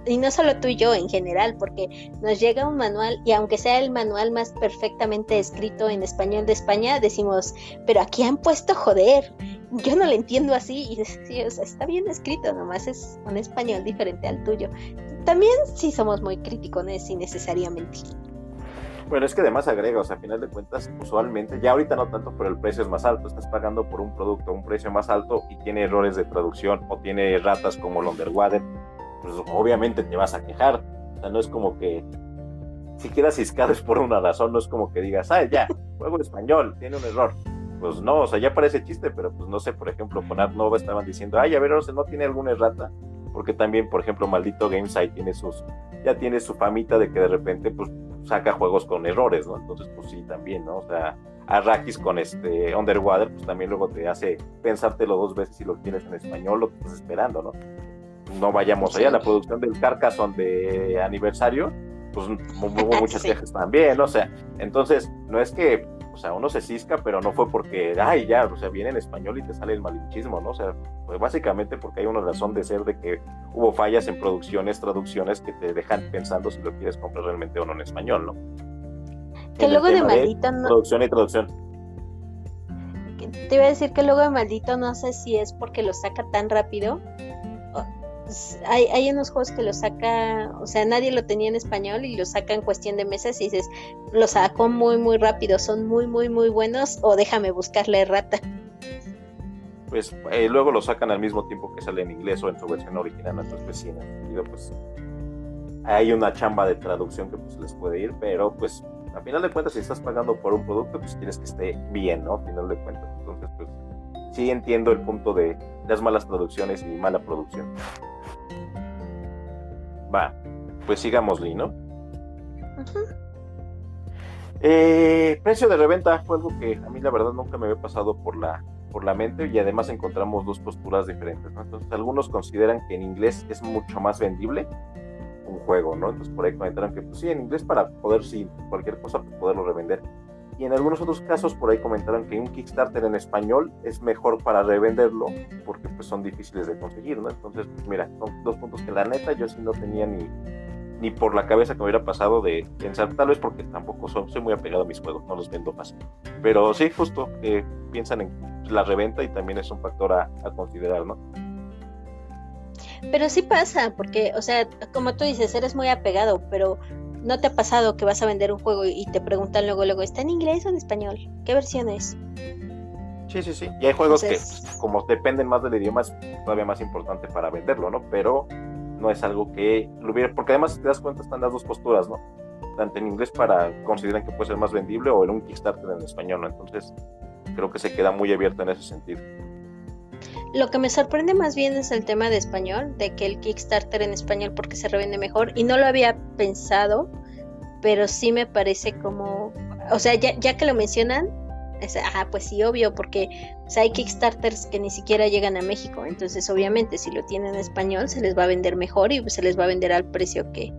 S2: y no solo tú y yo, en general, porque nos llega un manual, y aunque sea el manual más perfectamente escrito en español de España, decimos, pero aquí han puesto joder, yo no lo entiendo así, y sí, o sea, está bien escrito, nomás es un español diferente al tuyo. También sí somos muy criticones innecesariamente.
S1: Bueno, es que además agrega, o sea, a final de cuentas, usualmente, ya ahorita no tanto, pero el precio es más alto, estás pagando por un producto un precio más alto y tiene errores de traducción o tiene ratas como el Underwater, pues obviamente te vas a quejar, o sea, no es como que si quedas ciscado es por una razón, no es como que digas, ya, juego en español, tiene un error, pues no, o sea, ya parece chiste, pero pues no sé, por ejemplo, con Art Nova estaban diciendo, a ver, o sea, no tiene alguna errata, porque también, por ejemplo, Maldito Gamesite ya tiene su famita de que de repente, pues, saca juegos con errores, ¿no? Entonces, pues sí, también, ¿no? O sea, Arrakis con Underwater, pues también luego te hace pensártelo 2 veces si lo quieres en español o te estás esperando, ¿no? No vayamos allá, la producción del Carcassonne de aniversario, pues hubo muchas quejas también, ¿no? O sea, entonces, no es que, o sea, uno se cisca, pero no fue porque, ya, o sea, viene en español y te sale el malinchismo, ¿no? O sea, pues básicamente porque hay una razón de ser de que hubo fallas en traducciones que te dejan pensando si lo quieres comprar realmente o no en español, ¿no?
S2: Que luego de Maldito no...
S1: Producción y traducción.
S2: Te iba a decir que luego de Maldito no sé si es porque lo saca tan rápido. Hay unos juegos que lo saca, o sea, nadie lo tenía en español y lo saca en cuestión de meses y dices, lo sacó muy muy rápido, son muy muy muy buenos, o déjame buscarle errata.
S1: Pues luego lo sacan al mismo tiempo que sale en inglés o en su versión original, entonces pues sí, en ese sentido, pues hay una chamba de traducción que pues les puede ir, pero pues a final de cuentas si estás pagando por un producto, pues quieres que esté bien, ¿no? A final de cuentas, entonces pues sí entiendo el punto de las malas traducciones y mala producción. Va, pues sigamos, Lee, ¿no?
S2: Uh-huh.
S1: Precio de reventa fue algo que a mí la verdad nunca me había pasado por la mente, y además encontramos 2 posturas diferentes, ¿no? Entonces algunos consideran que en inglés es mucho más vendible un juego, ¿no? Entonces por ahí comentaron que pues sí, en inglés para poder, si cualquier cosa, pues poderlo revender. Y en algunos otros casos por ahí comentaron que un Kickstarter en español es mejor para revenderlo porque pues son difíciles de conseguir, ¿no? Entonces, pues, mira, son dos puntos que la neta yo sí no tenía ni por la cabeza que me hubiera pasado de pensar, tal vez porque tampoco soy muy apegado a mis juegos, no los vendo fácil. Pero sí, justo piensan en la reventa y también es un factor a considerar, ¿no?
S2: Pero sí pasa, porque, o sea, como tú dices, eres muy apegado, pero ¿no te ha pasado que vas a vender un juego y te preguntan luego, ¿está en inglés o en español? ¿Qué versión es?
S1: Sí. Y hay juegos
S2: Entonces,
S1: que, como dependen más del idioma, es todavía más importante para venderlo, ¿no? Pero no es algo que lo hubiera, porque además, si te das cuenta, están las dos posturas, ¿no? Tanto en inglés consideran que puede ser más vendible o en un Kickstarter en español, ¿no? Entonces, creo que se queda muy abierto en ese sentido.
S2: lo que me sorprende más bien es el tema de español, de que el Kickstarter en español porque se revende mejor, y no lo había pensado, pero sí me parece como, o sea, ya que lo mencionan, pues sí, obvio, porque o sea, hay Kickstarters que ni siquiera llegan a México, entonces obviamente si lo tienen en español se les va a vender mejor y se les va a vender al precio que,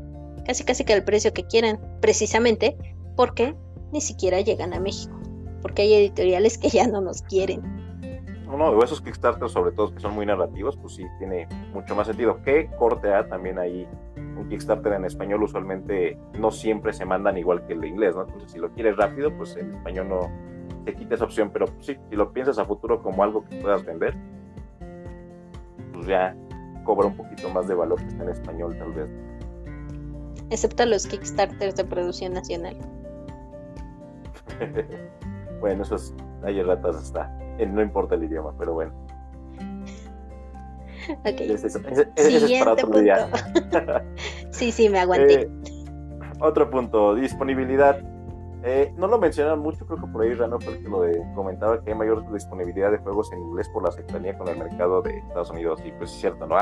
S2: casi que al precio que quieran, precisamente porque ni siquiera llegan a México, porque hay editoriales que ya no nos quieren.
S1: No, esos Kickstarters, sobre todo que son muy narrativos, pues sí, tiene mucho más sentido. Que corte A también ahí, un Kickstarter en español usualmente no siempre se mandan igual que el de inglés, ¿no? Entonces, si lo quieres rápido, pues en español no te quita esa opción, pero pues, sí, si lo piensas a futuro como algo que puedas vender, pues ya cobra un poquito más de valor que está en español, tal vez.
S2: Excepto los Kickstarters de producción nacional.
S1: Bueno, hay ratas hasta, no importa el idioma, pero bueno.
S2: Ok.
S1: Ese es para otro día.
S2: Sí, me aguanté.
S1: Otro punto, disponibilidad. No lo mencionan mucho, creo que por ahí Rano fue el que comentaba que hay mayor disponibilidad de juegos en inglés por la cercanía con el mercado de Estados Unidos. Y pues es cierto, ¿no?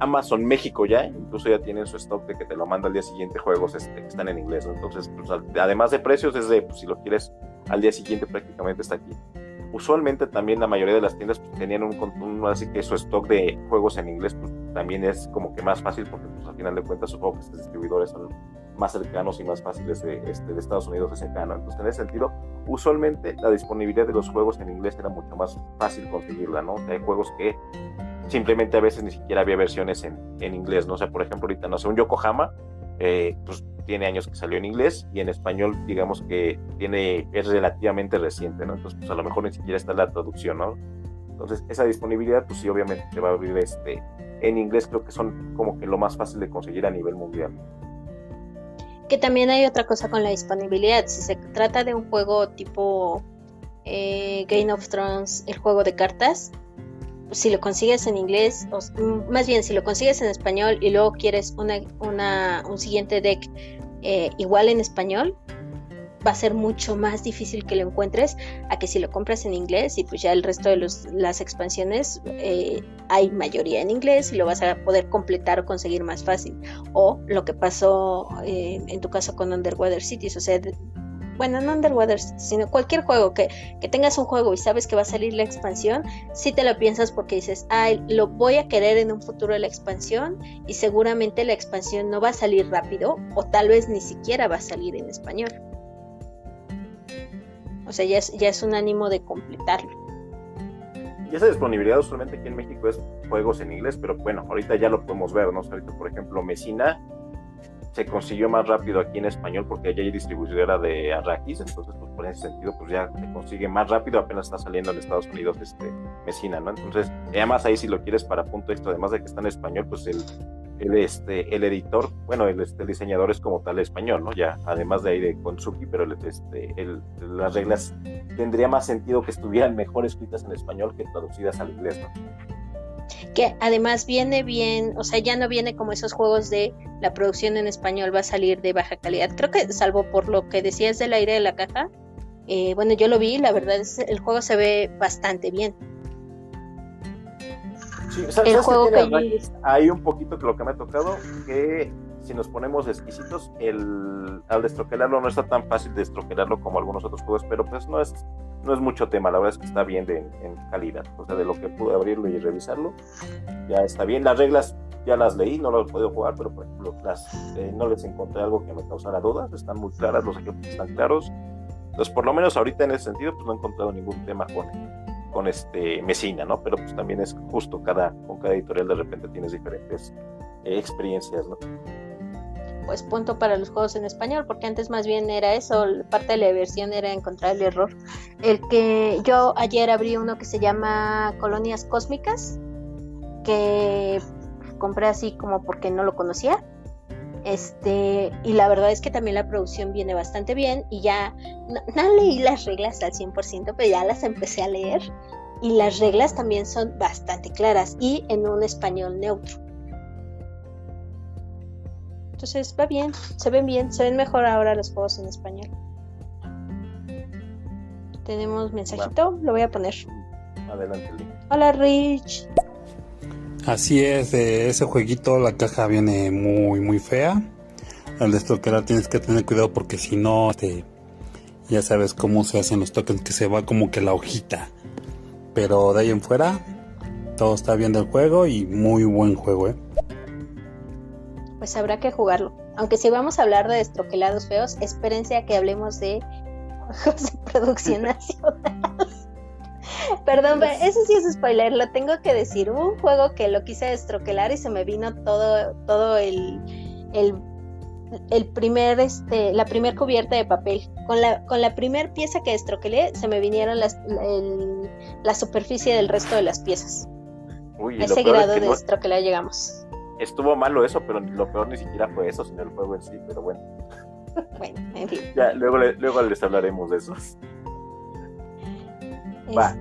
S1: Amazon México ya, incluso ya tienen su stock de que te lo manda al día siguiente juegos que están en inglés, ¿no? Entonces, pues, además de precios, es de, pues, si lo quieres al día siguiente prácticamente está aquí. Usualmente también la mayoría de las tiendas pues, tenían así que su stock de juegos en inglés pues, también es como que más fácil porque pues, al final de cuentas supongo que estos distribuidores son más cercanos y más fáciles de Estados Unidos de cercano. Entonces en ese sentido, usualmente la disponibilidad de los juegos en inglés era mucho más fácil conseguirla, ¿no? Hay juegos que simplemente a veces ni siquiera había versiones en inglés, ¿no? O sea, por ejemplo, ahorita, no sé, un Yokohama, pues tiene años que salió en inglés y en español, digamos que es relativamente reciente, ¿no? Entonces, pues a lo mejor ni siquiera está la traducción, ¿no? Entonces, esa disponibilidad, pues sí, obviamente te va a abrir en inglés, creo que son como que lo más fácil de conseguir a nivel mundial.
S2: Que también hay otra cosa con la disponibilidad. Si se trata de un juego tipo Game of Thrones, el juego de cartas, si lo consigues en inglés, más bien si lo consigues en español y luego quieres un siguiente deck igual en español, va a ser mucho más difícil que lo encuentres a que si lo compras en inglés y pues ya el resto de las expansiones hay mayoría en inglés y lo vas a poder completar o conseguir más fácil. O lo que pasó en tu caso con Underwater Cities, o sea, bueno, no Underwater Cities, sino cualquier juego que tengas un juego y sabes que va a salir la expansión, sí te lo piensas porque dices, lo voy a querer en un futuro la expansión y seguramente la expansión no va a salir rápido o tal vez ni siquiera va a salir en español. O sea, ya es un ánimo de completarlo.
S1: Y esa disponibilidad usualmente aquí en México es juegos en inglés, pero bueno, ahorita ya lo podemos ver, ¿no? Ahorita, por ejemplo, Messina se consiguió más rápido aquí en español porque allá hay distribuidora de Arrakis, entonces pues por ese sentido pues ya se consigue más rápido, apenas está saliendo en Estados Unidos Messina, ¿no? Entonces, además ahí si lo quieres para punto esto, además de que está en español, pues el editor, bueno, el diseñador es como tal español, ¿no? Ya, además de ahí de Konsuki, pero las reglas tendría más sentido que estuvieran mejor escritas en español que traducidas al inglés, ¿no?
S2: Que además viene bien, o sea, ya no viene como esos juegos de la producción en español va a salir de baja calidad. Creo que salvo por lo que decías del aire de la caja, bueno, yo lo vi, la verdad el juego se ve bastante bien.
S1: Sí, ¿sabes juego que hay un poquito que lo que me ha tocado, que si nos ponemos exquisitos, al destroquelarlo no está tan fácil destroquelarlo como algunos otros juegos, pero pues no es mucho tema, la verdad es que está bien en calidad, o sea, de lo que pude abrirlo y revisarlo, ya está bien. Las reglas ya las leí, no las he podido jugar, pero por ejemplo no les encontré algo que me causara dudas, están muy claras, los ejemplos están claros, Entonces, por lo menos ahorita en ese sentido, pues no he encontrado ningún tema con Mesina, ¿no? Pero pues también es justo, con cada editorial de repente tienes diferentes experiencias, ¿no?
S2: Pues punto para los juegos en español, porque antes más bien era eso, parte de la diversión era encontrar el error. El que yo ayer abrí uno que se llama Colonias Cósmicas, que compré así como porque no lo conocía. Y la verdad es que también la producción viene bastante bien y ya no leí las reglas al 100%, pero ya las empecé a leer y las reglas también son bastante claras y en un español neutro. Entonces va bien, se ven mejor ahora los juegos en español. Tenemos mensajito, lo voy a poner.
S1: Adelante, Lee.
S2: Hola Rich.
S5: Así es, ese jueguito la caja viene muy muy fea. Al desbloquear tienes que tener cuidado porque si no, ya sabes cómo se hacen los tokens, que se va como que la hojita. Pero de ahí en fuera, todo está bien del juego y muy buen juego,
S2: Pues habrá que jugarlo. Aunque si vamos a hablar de destroquelados feos, espérense a que hablemos de juegos de producción nacional. Perdón, eso sí es spoiler, lo tengo que decir. Hubo un juego que lo quise destroquelar y se me vino todo el primer, la primer cubierta de papel. Con la primer pieza que destroquelé, se me vinieron la superficie del resto de las piezas.
S1: Uy,
S2: A ese grado de destroquelar llegamos.
S1: Estuvo malo eso, pero lo peor ni siquiera fue eso, sino el juego en sí, pero bueno.
S2: Bueno, en fin.
S1: Ya, luego les hablaremos de esos.
S2: Venga.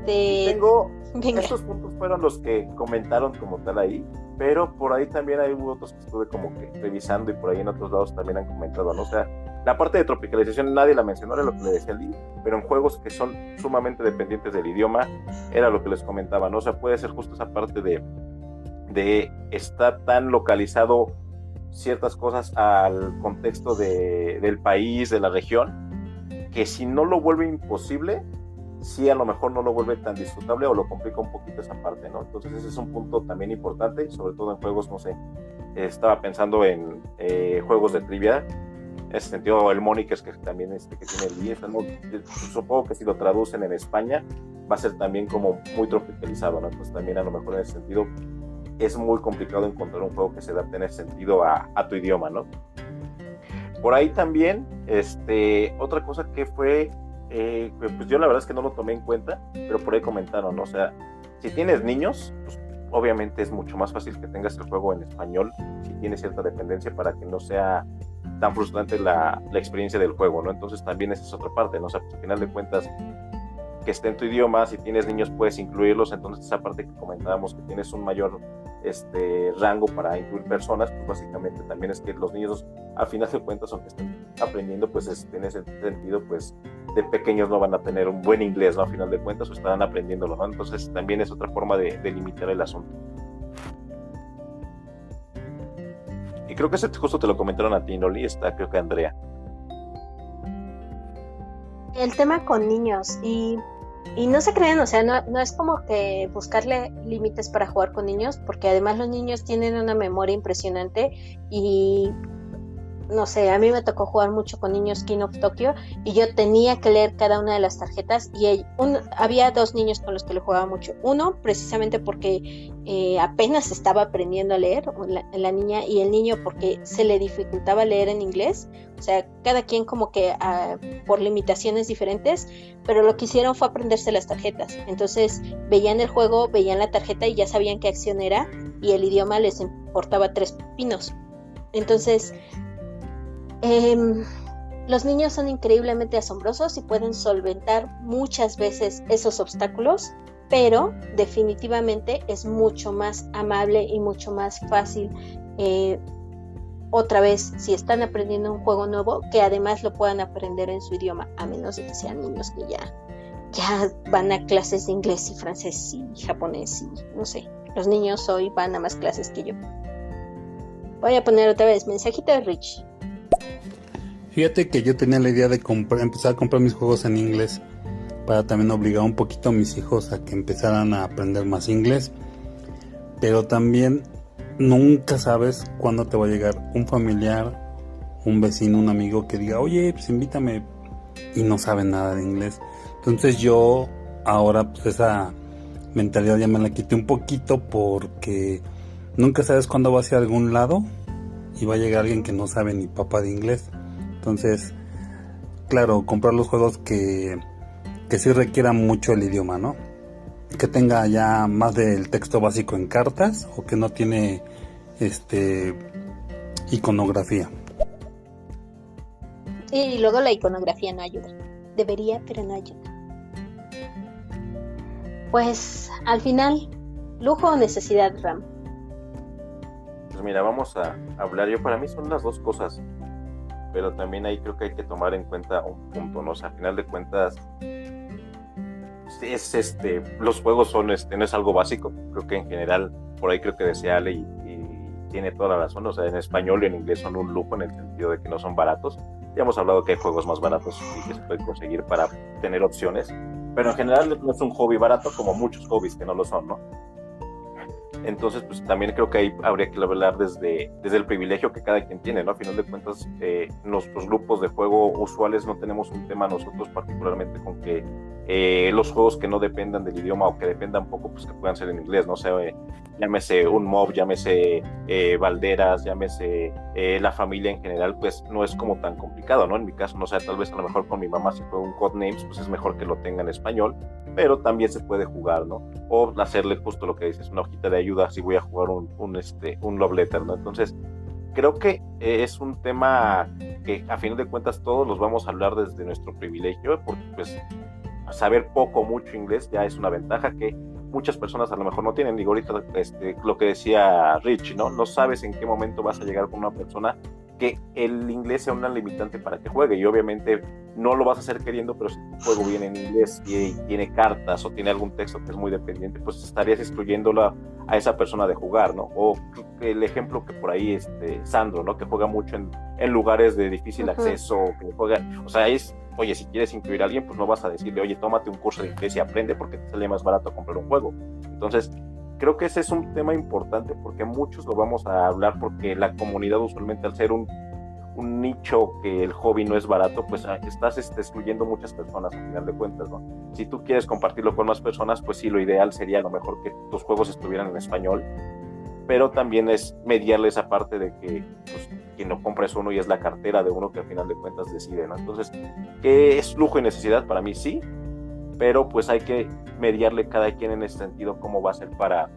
S1: Estos puntos fueron los que comentaron como tal ahí, pero por ahí también hay otros que estuve como que revisando y por ahí en otros lados también han comentado, ¿no? O sea, la parte de tropicalización nadie la mencionó, era lo que le decía Lee, pero en juegos que son sumamente dependientes del idioma, era lo que les comentaba, ¿no? O sea, puede ser justo esa parte de estar tan localizado ciertas cosas al contexto del país, de la región, que si no lo vuelve imposible, sí a lo mejor no lo vuelve tan disfrutable o lo complica un poquito esa parte, ¿no? Entonces ese es un punto también importante, sobre todo en juegos, no sé, estaba pensando en juegos de trivia, en ese sentido el Monike's que también que tiene el IES, ¿no? Supongo que si lo traducen en España va a ser también como muy tropicalizado, ¿no? Entonces también a lo mejor en ese sentido es muy complicado encontrar un juego que se adapte en ese sentido a tu idioma, ¿no? Por ahí también, otra cosa que fue, pues yo la verdad es que no lo tomé en cuenta, pero por ahí comentaron, ¿no? O sea, si tienes niños, pues obviamente es mucho más fácil que tengas el juego en español, si tienes cierta dependencia para que no sea tan frustrante la experiencia del juego, ¿no? Entonces también esa es otra parte, ¿no? O sea, pues, al final de cuentas, que esté en tu idioma, si tienes niños puedes incluirlos, entonces esa parte que comentábamos que tienes un mayor rango para incluir personas, pues básicamente también es que los niños al final de cuentas, aunque estén aprendiendo, pues en ese sentido, pues de pequeños no van a tener un buen inglés, ¿no? A final de cuentas, o estarán aprendiéndolo, ¿no? Entonces también es otra forma de limitar el asunto. Y creo que ese justo te lo comentaron a ti, ¿no, Lee? Creo que Andrea.
S2: El tema con niños y no se crean, o sea, no es como que buscarle límites para jugar con niños, porque además los niños tienen una memoria impresionante y no sé, a mí me tocó jugar mucho con niños King of Tokyo y yo tenía que leer cada una de las tarjetas y había dos niños con los que lo jugaba mucho. Uno, precisamente porque apenas estaba aprendiendo a leer, la niña, y el niño porque se le dificultaba leer en inglés. O sea, cada quien como que por limitaciones diferentes, pero lo que hicieron fue aprenderse las tarjetas. Entonces veían el juego, veían la tarjeta y ya sabían qué acción era y el idioma les importaba 3 pinos. Entonces los niños son increíblemente asombrosos y pueden solventar muchas veces esos obstáculos, pero definitivamente es mucho más amable y mucho más fácil, otra vez, si están aprendiendo un juego nuevo, que además lo puedan aprender en su idioma, a menos de que sean niños que ya van a clases de inglés y francés y japonés y no sé, los niños hoy van a más clases que yo. Voy a poner otra vez mensajito de Rich.
S5: Fíjate que yo tenía la idea de empezar a comprar mis juegos en inglés para también obligar un poquito a mis hijos a que empezaran a aprender más inglés, pero también nunca sabes cuándo te va a llegar un familiar, un vecino, un amigo que diga, oye, pues invítame y no saben nada de inglés. Entonces yo ahora pues esa mentalidad ya me la quité un poquito porque nunca sabes cuándo vas a ir a algún lado y va a llegar alguien que no sabe ni papá de inglés. Entonces, claro, comprar los juegos que sí requieran mucho el idioma, ¿no? Que tenga ya más del texto básico en cartas o que no tiene iconografía.
S2: Y luego la iconografía no ayuda. Debería, pero no ayuda. Pues al final, lujo o necesidad, Ram.
S1: Pues mira, vamos a hablar. Para mí son las dos cosas, pero también ahí creo que hay que tomar en cuenta un punto, ¿no? O sea, al final de cuentas, los juegos son, no es algo básico. Creo que en general, por ahí creo que decía Ale y tiene toda la razón. O sea, en español y en inglés son un lujo en el sentido de que no son baratos. Ya hemos hablado que hay juegos más baratos y que se pueden conseguir para tener opciones, pero en general no es un hobby barato como muchos hobbies que no lo son, ¿no? Entonces, pues también creo que ahí habría que hablar desde el privilegio que cada quien tiene, ¿no? A final de cuentas, nuestros grupos de juego usuales no tenemos un tema nosotros particularmente con que los juegos que no dependan del idioma o que dependan poco, pues que puedan ser en inglés, no sé, llámese un mob, llámese Valderas, llámese la familia en general, pues no es como tan complicado, ¿no? En mi caso, no sé, tal vez a lo mejor con mi mamá si fue un Codenames, pues es mejor que lo tenga en español, pero también se puede jugar, ¿no? O hacerle justo lo que dices, una hojita de ayuda si voy a jugar un love letter, ¿no? Entonces, creo que es un tema que a fin de cuentas todos los vamos a hablar desde nuestro privilegio, porque pues saber poco o mucho inglés ya es una ventaja que muchas personas a lo mejor no tienen. Digo, ahorita lo que decía Rich, ¿no? No sabes en qué momento vas a llegar con una persona que el inglés sea una limitante para que juegue, y obviamente no lo vas a hacer queriendo, pero si tu juego viene en inglés y tiene cartas o tiene algún texto que es muy dependiente, pues estarías excluyéndola a esa persona de jugar, ¿no? O el ejemplo que por ahí Sandro, ¿no? Que juega mucho en lugares de difícil acceso, que juega, o sea, oye, si quieres incluir a alguien, pues no vas a decirle, oye, tómate un curso de inglés y aprende porque te sale más barato comprar un juego. Entonces, creo que ese es un tema importante porque muchos lo vamos a hablar, porque la comunidad usualmente, al ser un nicho que el hobby no es barato, pues estás excluyendo muchas personas al final de cuentas, ¿no? Si tú quieres compartirlo con más personas, pues sí, lo ideal sería a lo mejor que tus juegos estuvieran en español, pero también es mediarle esa parte de que pues, quien no compra es uno y es la cartera de uno que al final de cuentas decide, ¿no? Entonces, ¿qué es lujo y necesidad? Para mí sí, pero pues hay que mediarle cada quien en ese sentido cómo va a ser para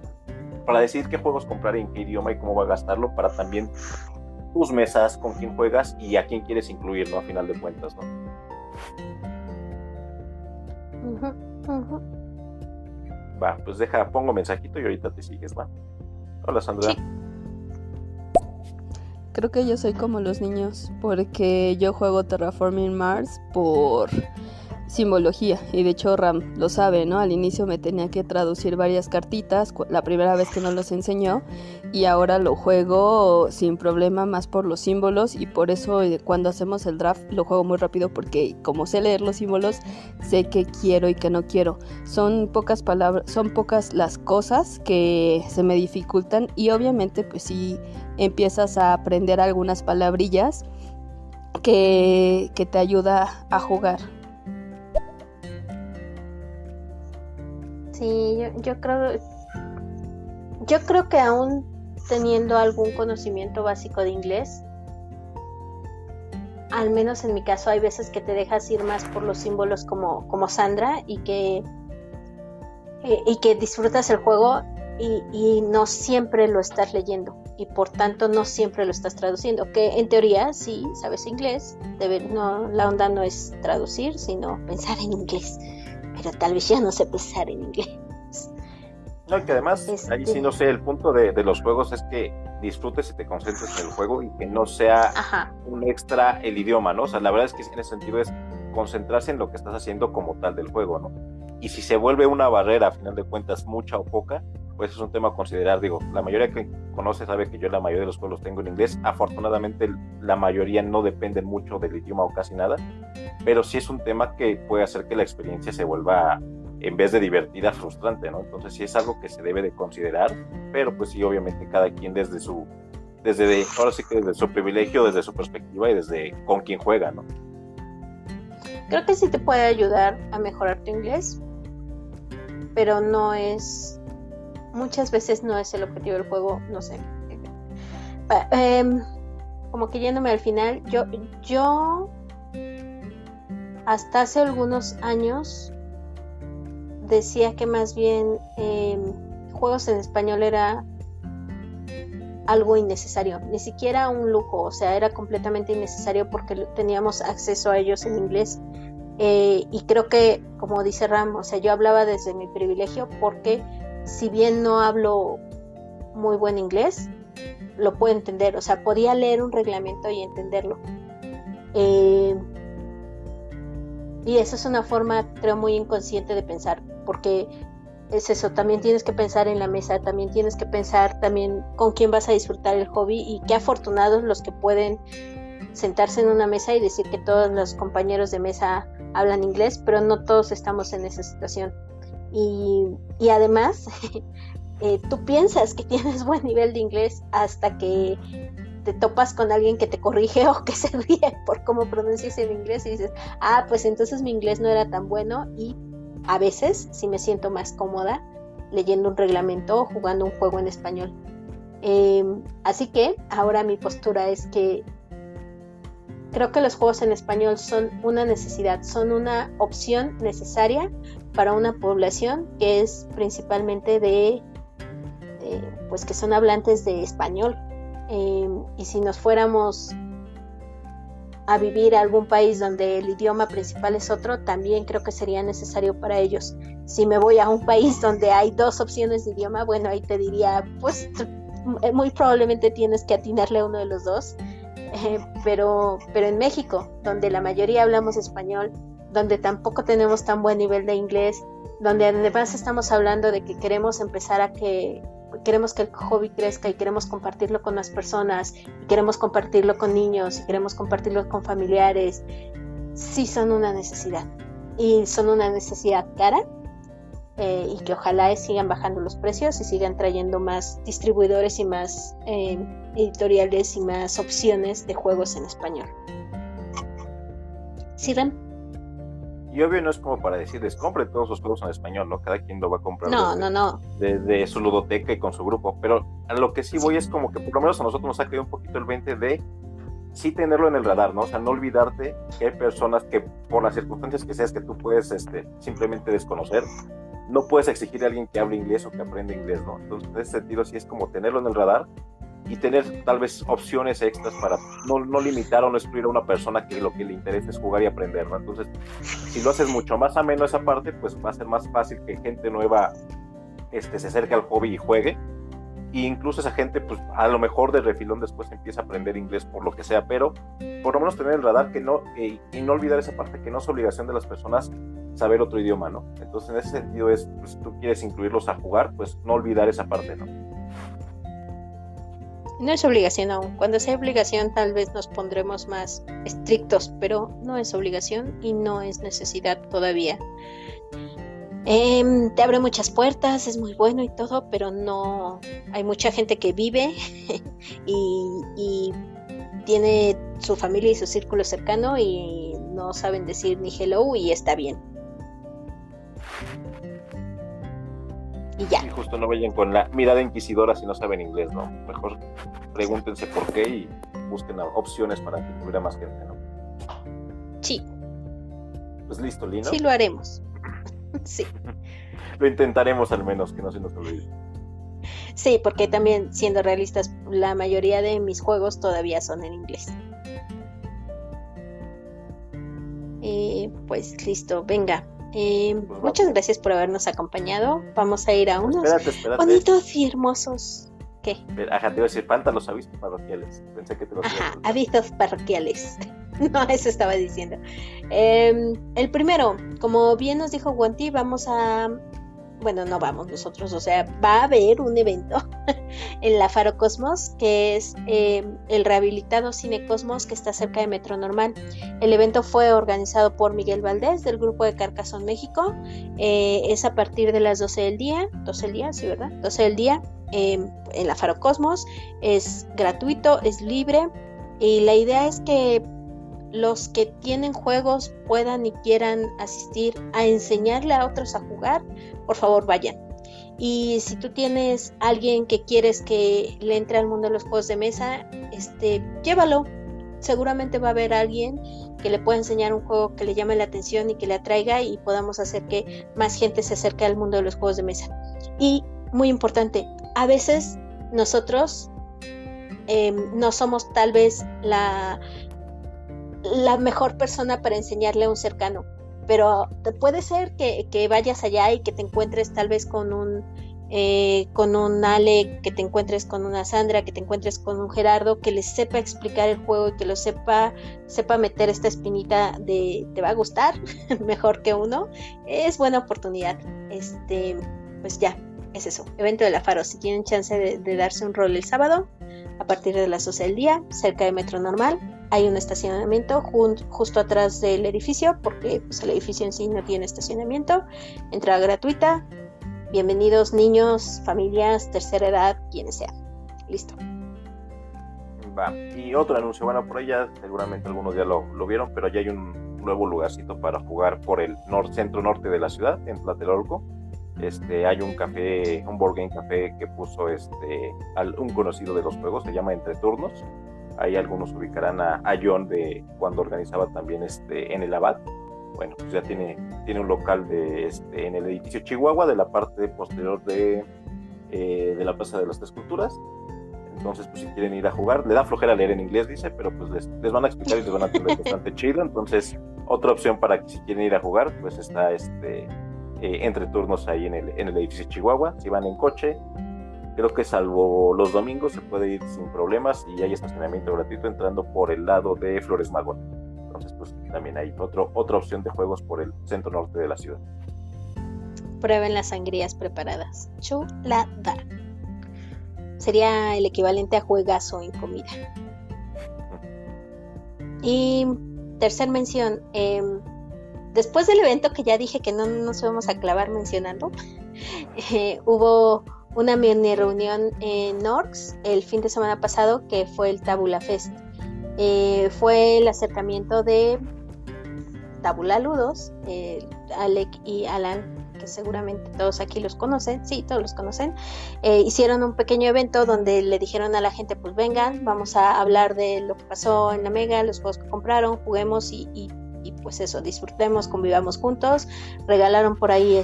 S1: decidir qué juegos comprar, en qué idioma y cómo va a gastarlo, para también tus mesas, con quién juegas y a quién quieres incluir, ¿no? A final de cuentas, ¿no? Va, pues pongo mensajito y ahorita te sigues, va. Hola, Sandra.
S2: Sí.
S6: Creo que yo soy como los niños, porque yo juego Terraforming Mars por simbología, y de hecho Ram lo sabe, ¿no? Al inicio me tenía que traducir varias cartitas, la primera vez que nos los enseñó, y ahora lo juego sin problema, más por los símbolos, y por eso cuando hacemos el draft lo juego muy rápido, porque como sé leer los símbolos, sé qué quiero y qué no quiero. Son pocas palabras, son pocas las cosas que se me dificultan, y obviamente pues sí empiezas a aprender algunas palabrillas que te ayuda a jugar.
S2: Sí, yo creo que aún teniendo algún conocimiento básico de inglés, al menos en mi caso hay veces que te dejas ir más por los símbolos como Sandra, y que disfrutas el juego y no siempre lo estás leyendo, y por tanto no siempre lo estás traduciendo, que en teoría sí sabes inglés, la onda no es traducir sino pensar en inglés, pero tal vez ya no sé pensar en inglés.
S1: No, que además, ahí sí no sé, el punto de los juegos es que disfrutes y te concentres en el juego y que no sea un extra el idioma, ¿no? O sea, la verdad es que en ese sentido es concentrarse en lo que estás haciendo como tal del juego, ¿no? Y si se vuelve una barrera, a final de cuentas, mucha o poca, pues es un tema a considerar. Digo, la mayoría que conoce sabe que yo la mayoría de los juegos los tengo en inglés. Afortunadamente, la mayoría no dependen mucho del idioma o casi nada, pero sí es un tema que puede hacer que la experiencia se vuelva, en vez de divertida, frustrante, ¿no? Entonces sí es algo que se debe de considerar, pero pues sí, obviamente cada quien ahora sí que desde su privilegio, desde su perspectiva y desde con quien juega, ¿no?
S2: Creo que sí te puede ayudar a mejorar tu inglés, pero no es, muchas veces no es el objetivo del juego, no sé. Como que yéndome al final, yo hasta hace algunos años decía que más bien juegos en español era algo innecesario, ni siquiera un lujo, o sea, era completamente innecesario porque teníamos acceso a ellos en inglés. Y creo que, como dice Ram, o sea, yo hablaba desde mi privilegio porque si bien no hablo muy buen inglés, lo puedo entender, o sea, podía leer un reglamento y entenderlo. Y eso es una forma, creo, muy inconsciente de pensar, porque es eso, también tienes que pensar en la mesa, también tienes que pensar también con quién vas a disfrutar el hobby, y qué afortunados los que pueden sentarse en una mesa y decir que todos los compañeros de mesa hablan inglés, pero no todos estamos en esa situación. Y además, tú piensas que tienes buen nivel de inglés hasta que te topas con alguien que te corrige o que se ríe por cómo pronuncias el inglés y dices, pues entonces mi inglés no era tan bueno. Y a veces sí me siento más cómoda leyendo un reglamento o jugando un juego en español. Así que ahora mi postura es que creo que los juegos en español son una necesidad, son una opción necesaria para una población que es principalmente pues que son hablantes de español. Y si nos fuéramos a vivir a algún país donde el idioma principal es otro, también creo que sería necesario para ellos. Si me voy a un país donde hay 2 opciones de idioma, bueno, ahí te diría, pues muy probablemente tienes que atinarle a uno de los 2. Pero en México, donde la mayoría hablamos español, donde tampoco tenemos tan buen nivel de inglés, donde además estamos hablando de que queremos que el hobby crezca y queremos compartirlo con las personas, y queremos compartirlo con niños, y queremos compartirlo con familiares, sí son una necesidad, y son una necesidad cara, y que ojalá sigan bajando los precios y sigan trayendo más distribuidores y más editoriales y más opciones de juegos en español. ¿Sí, Ram?
S1: Y obvio no es como para decirles, compren todos los juegos en español, ¿no? Cada quien lo va a comprar
S2: No.
S1: desde su ludoteca y con su grupo. Pero a lo que sí voy es como que por lo menos a nosotros nos ha caído un poquito el 20 de sí tenerlo en el radar, ¿no? O sea, no olvidarte que hay personas que por las circunstancias que seas que tú puedes simplemente desconocer, no puedes exigir a alguien que hable inglés o que aprenda inglés, ¿no? Entonces, en ese sentido sí es como tenerlo en el radar y tener tal vez opciones extras para no limitar o no excluir a una persona que lo que le interesa es jugar y aprender, ¿no? Entonces, si lo haces mucho más ameno esa parte, pues va a ser más fácil que gente nueva se acerque al hobby y juegue. E incluso esa gente, pues a lo mejor de refilón después empieza a aprender inglés por lo que sea, pero por lo menos tener el radar y no olvidar esa parte que no es obligación de las personas saber otro idioma, ¿no? Entonces en ese sentido pues, si tú quieres incluirlos a jugar, pues no olvidar esa parte, ¿no?
S2: No es obligación aún. Cuando sea obligación tal vez nos pondremos más estrictos, pero no es obligación y no es necesidad todavía. Te abre muchas puertas, es muy bueno y todo, pero no, hay mucha gente que vive y tiene su familia y su círculo cercano y no saben decir ni hello y está bien. Y ya.
S1: Y justo no vayan con la mirada inquisidora si no saben inglés, ¿no? Mejor pregúntense por qué y busquen opciones para que incluya más gente, ¿no?
S2: Sí.
S1: Pues listo, Lino.
S2: Sí lo haremos. Sí.
S1: Lo intentaremos al menos, que no se nos olvide.
S2: Sí, porque también, siendo realistas, la mayoría de mis juegos todavía son en inglés. Pues listo, venga.
S1: Pues
S2: muchas gracias por habernos acompañado. Vamos a ir a unos
S1: Espérate.
S2: bonitos y hermosos. ¿Qué?
S1: Ajá, te iba a decir, faltan los avisos parroquiales. Pensé que te los iba a
S2: Ajá,
S1: contar.
S2: avisos parroquiales. No, eso estaba diciendo. El primero, como bien nos dijo Guanti, bueno, no vamos nosotros, o sea, va a haber un evento en la Faro Cosmos, que es el rehabilitado Cine Cosmos, que está cerca de Metro Normal. El evento fue organizado por Miguel Valdés, del grupo de Carcassonne México. Es a partir de las 12 del día, sí, ¿verdad? 12 del día, en la Faro Cosmos. Es gratuito, es libre, y la idea es que los que tienen juegos puedan y quieran asistir a enseñarle a otros a jugar, por favor vayan. Y si tú tienes alguien que quieres que le entre al mundo de los juegos de mesa, llévalo. Seguramente va a haber alguien que le pueda enseñar un juego que le llame la atención y que le atraiga y podamos hacer que más gente se acerque al mundo de los juegos de mesa. Y muy importante, a veces nosotros no somos tal vez la mejor persona para enseñarle a un cercano, pero puede ser que vayas allá y que te encuentres tal vez con un Ale, que te encuentres con una Sandra, que te encuentres con un Gerardo, que les sepa explicar el juego y que lo sepa meter esta espinita de te va a gustar mejor que uno. Es buena oportunidad. Pues ya, es eso. Evento de la Faro. Si tienen chance de darse un rol el sábado, a partir de las 12 del día, cerca de Metro Normal, hay un estacionamiento justo atrás del edificio, porque pues, el edificio en sí no tiene estacionamiento. Entrada gratuita. Bienvenidos niños, familias, tercera edad, quienes sean. Listo.
S1: Va. Y otro anuncio, bueno, por ahí ya seguramente algunos ya lo vieron, pero ya hay un nuevo lugarcito para jugar por el centro norte de la ciudad, en Tlatelolco. Hay un café, un board game café que puso un conocido de los juegos, se llama Entre Turnos. Ahí algunos ubicarán a John de cuando organizaba también en el Abad. Bueno, pues ya tiene un local en el edificio Chihuahua, de la parte posterior de la Plaza de las Tres Culturas. Entonces, pues si quieren ir a jugar, le da flojera leer en inglés, dice, pero pues les van a explicar y les van a atender bastante chido. Entonces, otra opción para que si quieren ir a jugar, pues está Entre Turnos ahí en el edificio Chihuahua. Si van en coche, creo que salvo los domingos se puede ir sin problemas y hay estacionamiento gratuito entrando por el lado de Flores Magón. Entonces, pues también hay otra opción de juegos por el centro norte de la ciudad.
S2: Prueben las sangrías preparadas. Chulada. Sería el equivalente a juegazo en comida. Y tercer mención. Después del evento que ya dije que no nos íbamos a clavar mencionando, hubo una mini reunión en Orcs el fin de semana pasado que fue el Tabula Fest. Fue el acercamiento de Tabula Ludos, Alec y Alan, que seguramente todos aquí los conocen, sí, todos los conocen. Hicieron un pequeño evento donde le dijeron a la gente, pues vengan, vamos a hablar de lo que pasó en la Mega, los juegos que compraron, juguemos y pues eso, disfrutemos, convivamos juntos. Regalaron por ahí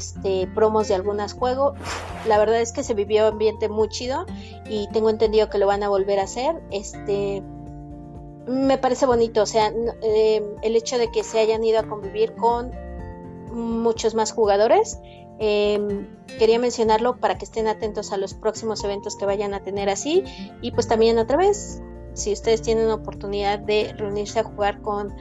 S2: promos de algunos juegos. La verdad es que se vivió un ambiente muy chido y tengo entendido que lo van a volver a hacer. Me parece bonito, o sea, el hecho de que se hayan ido a convivir con muchos más jugadores. Quería mencionarlo para que estén atentos a los próximos eventos que vayan a tener así. Y pues también otra vez, si ustedes tienen la oportunidad de reunirse a jugar con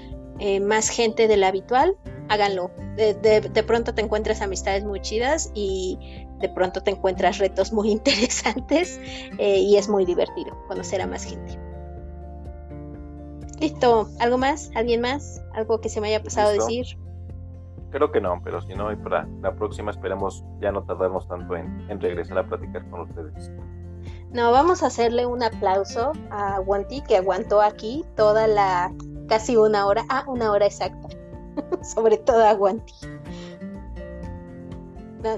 S2: más gente de la habitual, háganlo. De pronto te encuentras amistades muy chidas y de pronto te encuentras retos muy interesantes y es muy divertido conocer a más gente. Listo, ¿algo más? ¿Alguien más? ¿Algo que se me haya pasado a decir?
S1: Creo que no, pero si no, y para la próxima esperemos ya no tardarnos tanto en regresar a platicar con ustedes.
S2: No, vamos a hacerle un aplauso a Wanti, que aguantó aquí toda casi una hora exacta. Sobre todo a Wanti.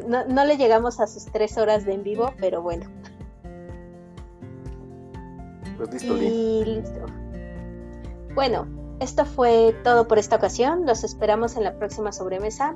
S2: No le llegamos a sus 3 horas de en vivo, pero bueno.
S1: Pues listo,
S2: listo. Bueno, esto fue todo por esta ocasión. Los esperamos en la próxima sobremesa.